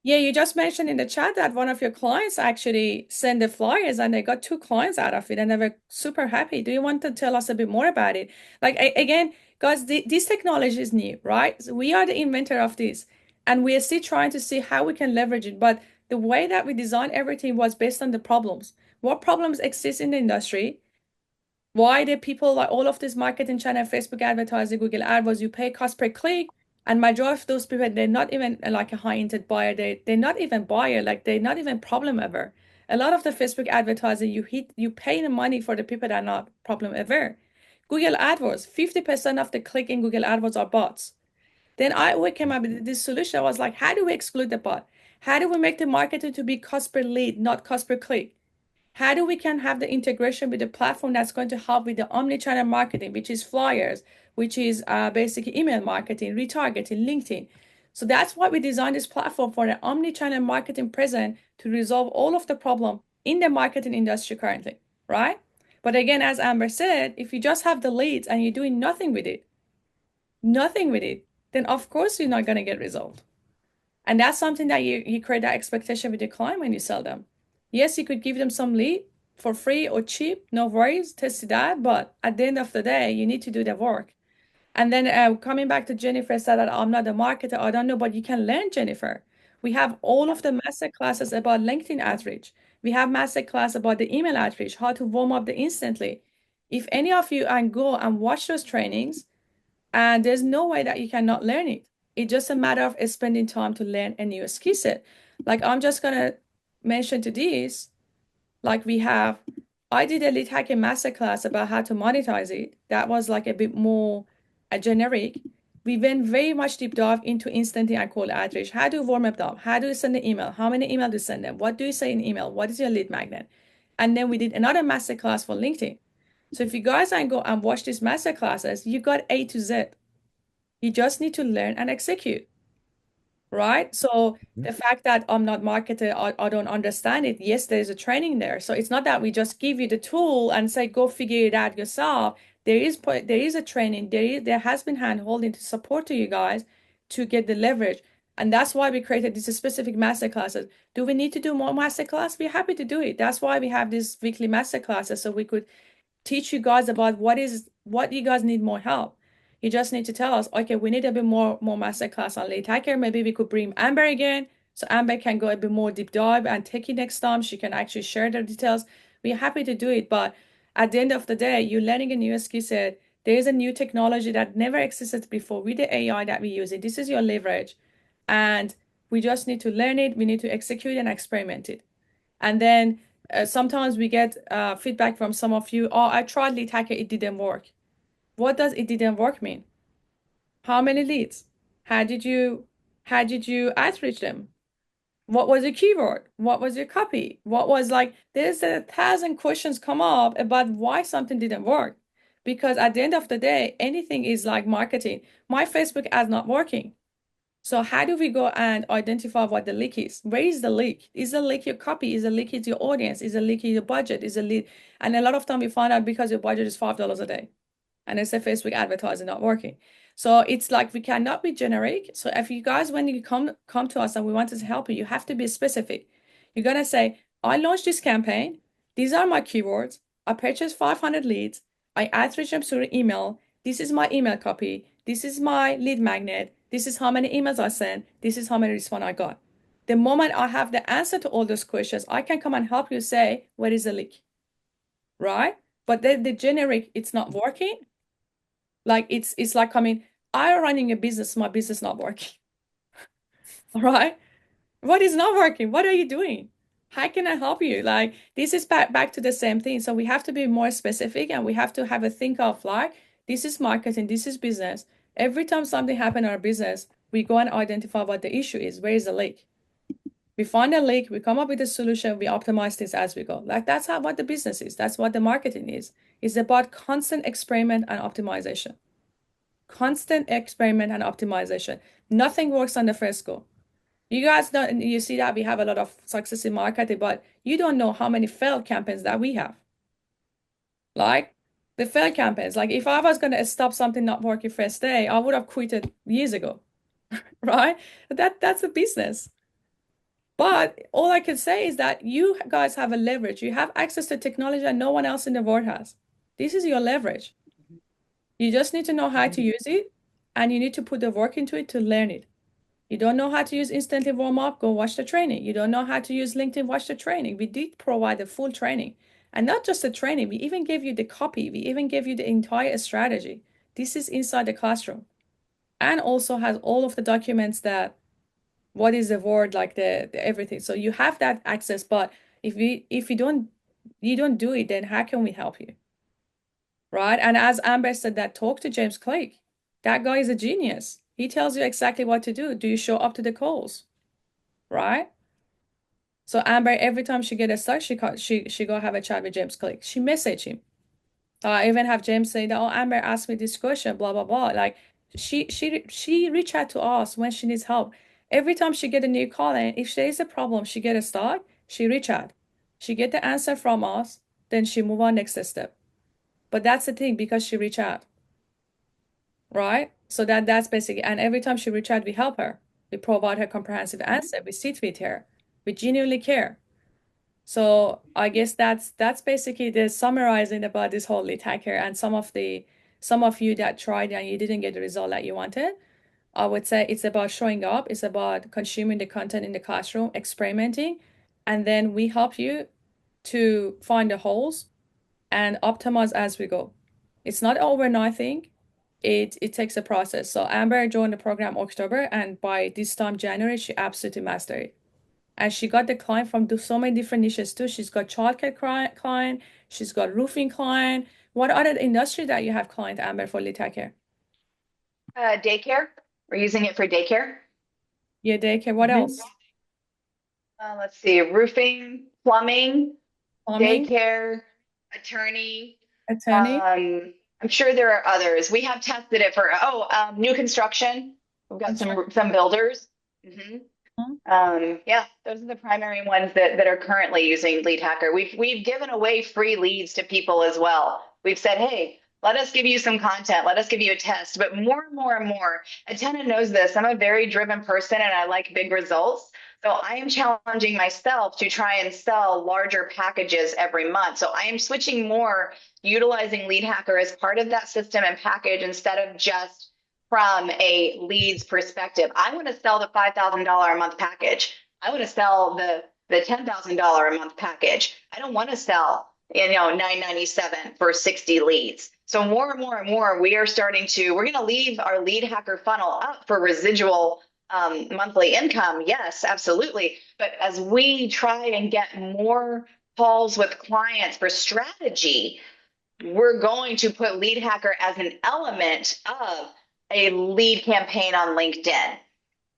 Yeah, you just mentioned in the chat that one of your clients actually sent the flyers and they got 2 clients out of it and they were super happy. Do you want to tell us a bit more about it? Like, again, guys, this technology is new, right? So we are the inventor of this and we are still trying to see how we can leverage it. But the way that we designed everything was based on the problems. What problems exist in the industry? Why do people like all of this marketing channel, Facebook advertising, Google AdWords, you pay cost per click, and majority of those people, they're not even like a high-intent buyer. They're not even buyer, like they're not even problem ever. A lot of the Facebook advertising, you pay the money for the people that are not problem ever. Google AdWords, 50% of the click in Google AdWords are bots. Then we came up with this solution. I was like, how do we exclude the bot? How do we make the marketing to be cost per lead, not cost per click? How do we can have the integration with the platform that's going to help with the omni-channel marketing, which is flyers, which is basically email marketing, retargeting, LinkedIn. So that's why we designed this platform for the omni-channel marketing present to resolve all of the problem in the marketing industry currently, right? But again, as Amber said, if you just have the leads and you're doing nothing with it, then of course you're not going to get result. And that's something that you create that expectation with your client when you sell them. Yes, you could give them some lead for free or cheap, no worries, test that. But at the end of the day, you need to do the work. And then coming back to Jennifer said that I'm not a marketer, I don't know, but you can learn, Jennifer. We have all of the master classes about LinkedIn outreach. We have master class about the email outreach, how to warm up the instantly. If any of you and go and watch those trainings, and there's no way that you cannot learn it. It's just a matter of spending time to learn a new skill set. Like I'm just gonna mention to this, like I did a lead hacking masterclass about how to monetize it. That was like a bit more generic. We went very much deep dive into instant and call outreach. How do you warm up? How do you send an email? How many emails do you send them? What do you say in email? What is your lead magnet? And then we did another masterclass for LinkedIn. So if you guys can go and watch these masterclasses, you got A to Z. You just need to learn and execute, right? So the fact that I'm not marketer, I don't understand it. Yes, there's a training there. So it's not that we just give you the tool and say, go figure it out yourself. There is a training, there has been hand-holding to support to you guys to get the leverage. And that's why we created these specific master classes. Do we need to do more master class? We're happy to do it. That's why we have these weekly master classes, so we could teach you guys about what you guys need more help. You just need to tell us, okay, we need a bit more master class on lead hacker. Maybe we could bring Amber again, so Amber can go a bit more deep dive and take it next time. She can actually share the details. We're happy to do it, but at the end of the day, you're learning a new skill set. There is a new technology that never existed before with the AI that we use it. This is your leverage, and we just need to learn it. We need to execute and experiment it. And then sometimes we get feedback from some of you, oh, I tried lead hacker, it didn't work. What does it didn't work mean? How many leads? How did you outreach them? What was your keyword? What was your copy? What was like, there's 1,000 questions come up about why something didn't work. Because at the end of the day, anything is like marketing. My Facebook ad not working. So how do we go and identify what the leak is? Where is the leak? Is the leak your copy? Is the leak your audience? Is the leak your budget? Is the lead? And a lot of time we find out because your budget is $5 a day, and it's a Facebook advertising not working. So it's like we cannot be generic. So if you guys, when you come to us and we wanted to help you, you have to be specific. You're gonna say, I launched this campaign. These are my keywords. I purchased 500 leads. I outreach them through email. This is my email copy. This is my lead magnet. This is how many emails I sent. This is how many response I got. The moment I have the answer to all those questions, I can come and help you say, where is the leak? Right? But the generic, it's not working. Like it's like coming, I'm running a business, my business not working. All right? What is not working? What are you doing? How can I help you? Like this is back to the same thing. So we have to be more specific, and we have to have a think of like, this is marketing, this is business. Every time something happens in our business, we go and identify what the issue is. Where is the leak? We find a leak, we come up with a solution, we optimize this as we go. Like that's what the business is. That's what the marketing is. It's about constant experiment and optimization. Constant experiment and optimization. Nothing works on the first go. You guys don't, you see that we have a lot of success in marketing, but you don't know how many failed campaigns that we have. Like the failed campaigns, like if I was going to stop something not working first day, I would have quit it years ago, right? That's a business. But all I can say is that you guys have a leverage. You have access to technology that no one else in the world has. This is your leverage. You just need to know how to use it, and you need to put the work into it to learn it. You don't know how to use Instantly Warm Up, go watch the training. You don't know how to use LinkedIn, watch the training. We did provide the full training. And not just the training, we even gave you the copy. We even gave you the entire strategy. This is inside the classroom. And also has all of the documents that, what is the word, like the everything. So you have that access, but if you don't do it, then how can we help you? Right? And as Amber said, that talk to James Clegg. That guy is a genius. He tells you exactly what to do. Do you show up to the calls? Right? So Amber, every time she get a stuck, she go have a chat with James Clegg. She message him. I even have James say that, oh, Amber asked me this question, blah, blah, blah. Like she reach out to us when she needs help. Every time she get a new call, and if there is a problem, she get a stuck, she reach out. She get the answer from us, then she move on next step. But that's the thing, because she reach out. Right? So that's basically, and every time she reach out, we help her. We provide her comprehensive answer. We sit with her. We genuinely care. So I guess that's basically the summarizing about this whole lead hacker, and some of you that tried and you didn't get the result that you wanted. I would say it's about showing up. It's about consuming the content in the classroom, experimenting, and then we help you to find the holes and optimize as we go. It's not overnight thing. It takes a process. So Amber joined the program October, and by this time January, she absolutely mastered it. And she got the client from so many different niches too. She's got childcare client, she's got roofing client. What other industry that you have client, Amber, for lead hacker? Daycare. We're using it for daycare. Yeah, daycare. What else? Let's see, roofing, plumbing, daycare, attorney. I'm sure there are others. We have tested it for new construction. We've got some builders. Yeah, those are the primary ones that are currently using Lead Hacker. We've given away free leads to people as well. We've said, hey, Let us give you some content. Let us give you a test. But more and more and more, Atena knows this. I'm a very driven person and I like big results. So I am challenging myself to try and sell larger packages every month. So I am switching more, utilizing Lead Hacker as part of that system and package instead of just from a leads perspective. I want to sell the $5,000 a month package. I want to sell the $10,000 a month package. I don't want to sell, $997 for 60 leads. So more and more and more, we're going to leave our Lead Hacker funnel up for residual monthly income. Yes, absolutely. But as we try and get more calls with clients for strategy, we're going to put Lead Hacker as an element of a lead campaign on LinkedIn,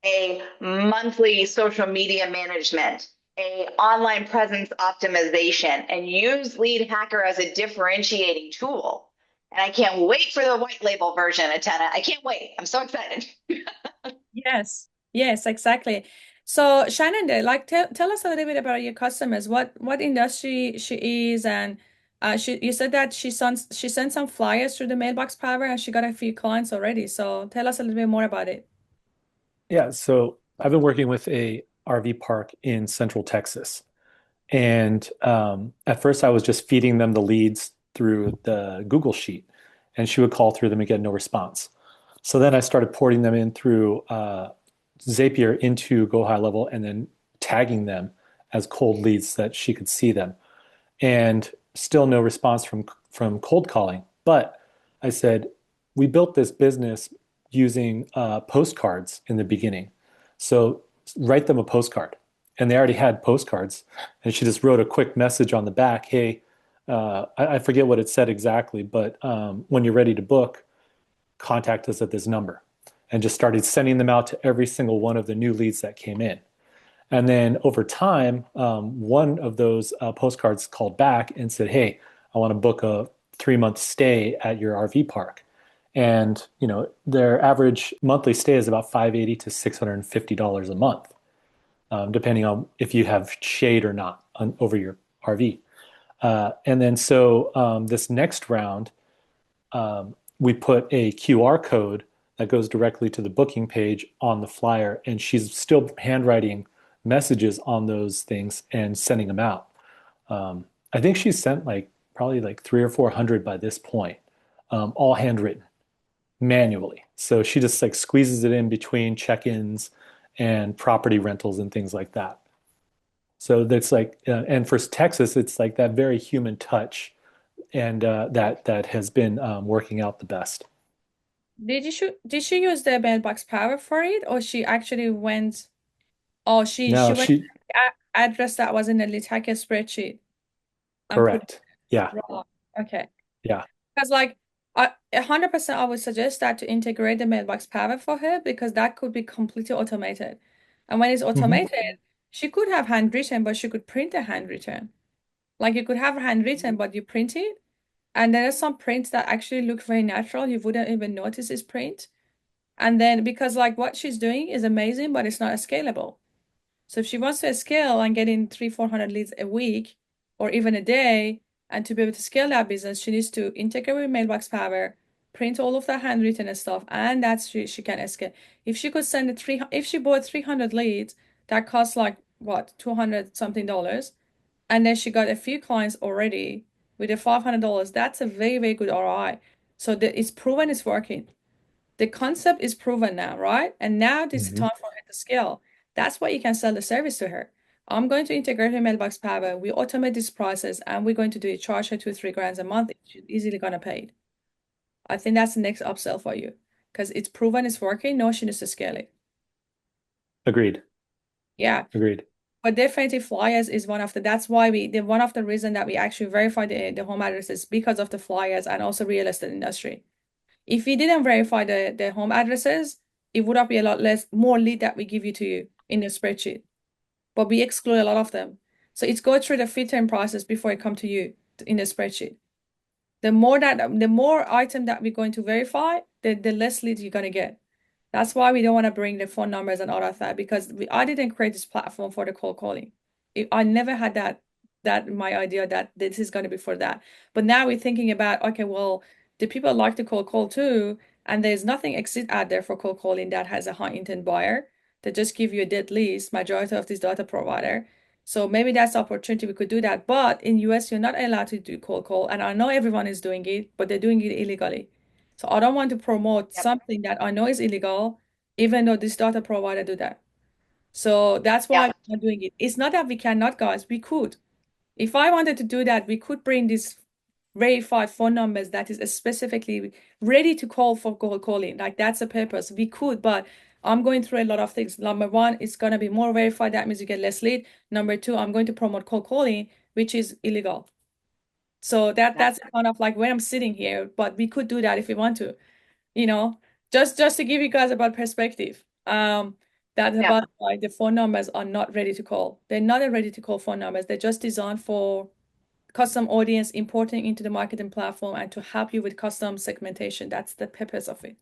a monthly social media management, a online presence optimization, and use Lead Hacker as a differentiating tool. And I can't wait for the white label version, Atena. I can't wait. I'm so excited. Yes, yes, exactly. So Shannon, like tell us a little bit about your customers. What industry she is, and you said that she sent some flyers through the mailbox power, and she got a few clients already. So tell us a little bit more about it. Yeah, so I've been working with a RV park in Central Texas. And at first, I was just feeding them the leads through the Google Sheet, and she would call through them and get no response. So then I started porting them in through Zapier into Go High Level and then tagging them as cold leads so that she could see them. And still no response from cold calling. But I said, we built this business using postcards in the beginning. So write them a postcard. And they already had postcards. And she just wrote a quick message on the back. Hey, I forget what it said exactly, but when you're ready to book, contact us at this number. And just started sending them out to every single one of the new leads that came in. And then over time, one of those postcards called back and said, hey, I want to book a 3-month stay at your RV park. And their average monthly stay is about $580 to $650 a month, depending on if you have shade or not over your RV. And then so this next round, we put a QR code that goes directly to the booking page on the flyer, and she's still handwriting messages on those things and sending them out. I think she's sent probably 300 or 400 by this point, all handwritten manually. So she just squeezes it in between check-ins and property rentals and things like that. So that's and for Texas, it's that very human touch, and that has been working out the best. Did she use the mailbox power for it, or she actually went? Oh, she No, went to the address that was in the Lead Hacker spreadsheet. Correct. Yeah. Okay. Yeah. Because 100% I would suggest that to integrate the mailbox power for her, because that could be completely automated. And when it's automated, she could have handwritten, but she could print a handwritten. You could have handwritten, but you print it. And there are some prints that actually look very natural. You wouldn't even notice it's print. And then because what she's doing is amazing, but it's not scalable. So if she wants to scale and get in 300-400 leads a week or even a day, and to be able to scale that business, she needs to integrate with Mailbox Power, print all of that handwritten stuff, and that's she can scale. If she could send if she bought 300 leads, that costs what, $200 something, and then she got a few clients already with the $500, that's a very, very good ROI. So it's proven it's working. The concept is proven now, right? And now this is time for her to scale. That's why you can sell the service to her. I'm going to integrate her mailbox power. We automate this process, and we're going to do it. Charge her $2-3 a month. She's easily gonna pay it. I think that's the next upsell for you, because it's proven it's working. No, she needs to scale it. Agreed. Yeah. Agreed. But definitely flyers is that's why one of the reason that we actually verify the home addresses, because of the flyers and also real estate industry. If we didn't verify the home addresses, it would have been a lot more lead that we give you in the spreadsheet. But we exclude a lot of them. So it's go through the filtering process before it come to you in the spreadsheet. The more item that we're going to verify, the less lead you're gonna get. That's why we don't want to bring the phone numbers and all of that, because I didn't create this platform for the cold calling. I never had that my idea that this is going to be for that. But now we're thinking about, okay, well, the people like to cold call too, and there's nothing exist out there for cold calling that has a high intent buyer. They just give you a dead list, majority of these data provider. So maybe that's the opportunity we could do that. But in US, you're not allowed to do cold call. And I know everyone is doing it, but they're doing it illegally. So I don't want to promote something that I know is illegal, even though this data provider do that. So that's why Yeah. we're not doing it. It's not that we cannot, guys. We could. If I wanted to do that, we could bring these verified phone numbers that is specifically ready to call for cold calling. Like that's the purpose. We could, but I'm going through a lot of things. Number one, it's gonna be more verified. That means you get less lead. Number two, I'm going to promote cold calling, which is illegal. So that's kind of like where I'm sitting here, but we could do that if we want to, you know, just to give you guys about perspective. That's Yeah. about why the phone numbers are not ready to call. They're not ready to call phone numbers. They're just designed for custom audience importing into the marketing platform and to help you with custom segmentation. That's the purpose of it.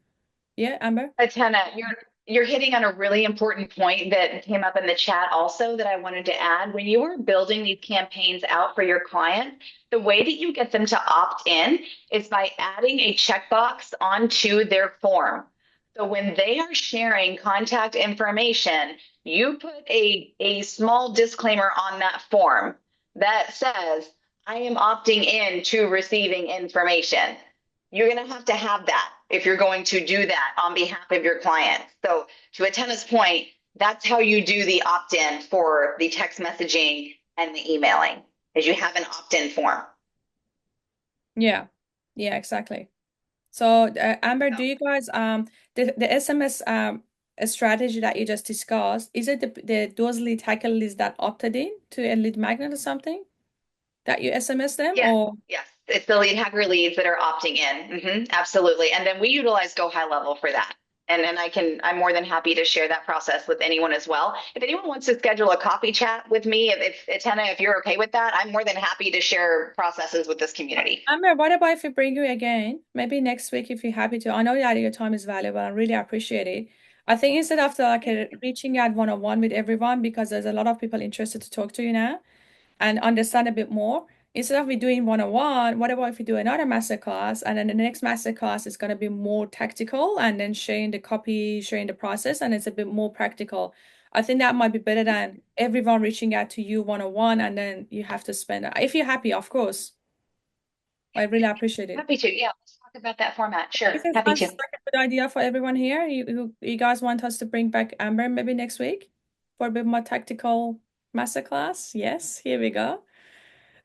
Yeah, Amber? Atena, you're hitting on a really important point that came up in the chat also that I wanted to add. When you are building these campaigns out for your client, the way that you get them to opt in is by adding a checkbox onto their form. So when they are sharing contact information, you put a small disclaimer on that form that says, I am opting in to receiving information. You're going to have that if you're going to do that on behalf of your client. So to Atena's point, that's how you do the opt-in for the text messaging and the emailing, is you have an opt-in form. Yeah, yeah, exactly. So Amber, do you guys the SMS strategy that you just discussed, is it the those lead tackle leads that opted in to a lead magnet or something that you SMS them Yes, or? yes. It's the lead hacker leads that are opting in. Absolutely. And then we utilize Go High Level for that. And then I'm more than happy to share that process with anyone as well. If anyone wants to schedule a coffee chat with me, if Atena, if you're okay with that, I'm more than happy to share processes with this community. Amber, what about if we bring you again? Maybe next week if you're happy to. I know that your time is valuable. I really appreciate it. I think instead of reaching out one-on-one with everyone, because there's a lot of people interested to talk to you now and understand a bit more. Instead of we doing one-on-one, what about if we do another masterclass and then the next masterclass is going to be more tactical and then sharing the copy, sharing the process, and it's a bit more practical. I think that might be better than everyone reaching out to you one-on-one and then you have to spend, if you're happy, of course. I really appreciate it. Happy to. Yeah, let's talk about that format. Sure. If it Happy sounds to. like a good idea for everyone here, you guys want us to bring back Amber maybe next week for a bit more tactical masterclass? Yes, here we go.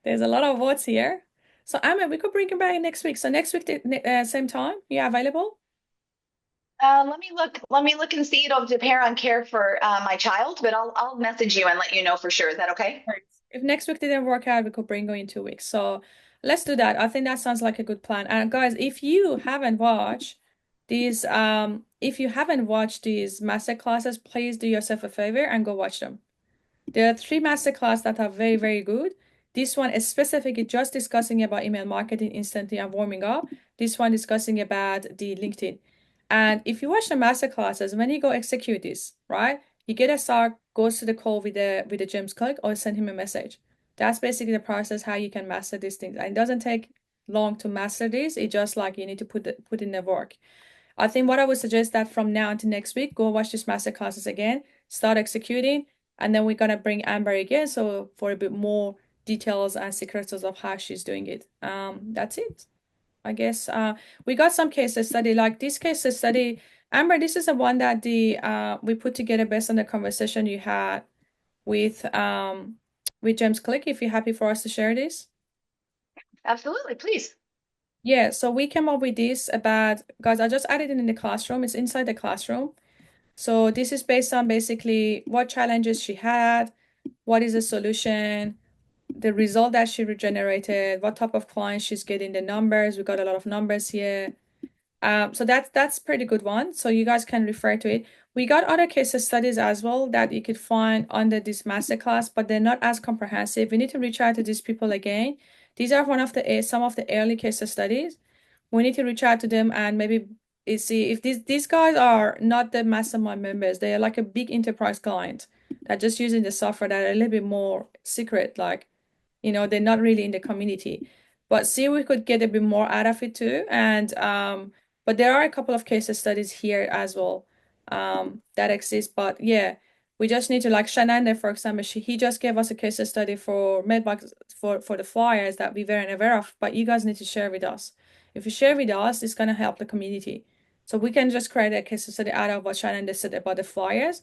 There's a lot of votes here. So Amber, we could bring him back next week. So next week, same time, you available? Let me look and see. It'll depend on care for my child, but I'll message you and let you know for sure. Is that okay? Right. If next week didn't work out, we could bring you in 2 weeks. So let's do that. I think that sounds like a good plan. And guys, if you haven't watched these master classes, please do yourself a favor and go watch them. There are 3 masterclass that are very, very good. This one is specifically just discussing about email marketing instantly and warming up. This one discussing about the LinkedIn. And if you watch the masterclasses, when you go execute this, right? You get a start, goes to the call with the James Cook or send him a message. That's basically the process how you can master these things. And it doesn't take long to master this. It's just like you need to put in the work. I think what I would suggest that from now until next week, go watch these master classes again, start executing, and then we're gonna bring Amber again, so for a bit more details and secrets of how she's doing it. That's it. I guess we got some case study like this case study. Amber, this is the one that we put together based on the conversation you had with James Click. If you're happy for us to share this. Absolutely, please. Yeah, so we came up with this about, guys, I just added it in the classroom. It's inside the classroom. So this is based on basically what challenges she had, what is the solution, the result that she regenerated, what type of clients she's getting, the numbers. We got a lot of numbers here. So that's pretty good one. So you guys can refer to it. We got other case studies as well that you could find under this masterclass, but they're not as comprehensive. We need to reach out to these people again. These are some of the early case studies. We need to reach out to them and maybe see if these guys are not the mastermind members. They are like a big enterprise client that just using the software that are a little bit more secret, like they're not really in the community. but see we could get a bit more out of it too. And but there are a couple of case studies here as well that exist. But yeah, we just need to, like Shananda, for example, he just gave us a case study for mailbox for the flyers that we weren't aware of, but you guys need to share with us. If you share with us, it's gonna help the community. So we can just create a case study out of what Shananda said about the flyers.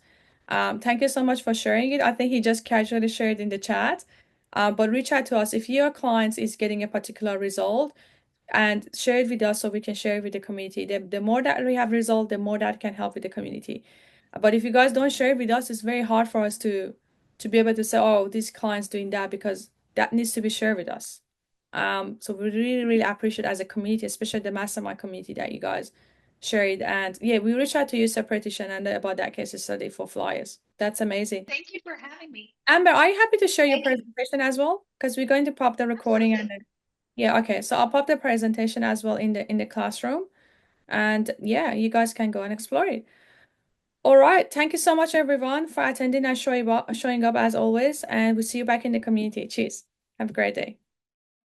Thank you so much for sharing it. I think he just casually shared in the chat. But reach out to us if your client is getting a particular result and share it with us so we can share it with the community. The more that we have result, the more that can help with the community. But if you guys don't share it with us, it's very hard for us to be able to say, oh, this client's doing that, because that needs to be shared with us. So we really, really appreciate as a community, especially the mastermind community, that you guys share it. And yeah, we reach out to you separately, Shananda, about that case study for flyers. That's amazing. Thank you for having me. Amber, are you happy to share your Thank you. presentation as well? Because we're going to pop the recording and Absolutely. then yeah, okay. So I'll pop the presentation as well in the classroom. And yeah, you guys can go and explore it. All right. Thank you so much, everyone, for attending and showing up as always. And we'll see you back in the community. Cheers. Have a great day.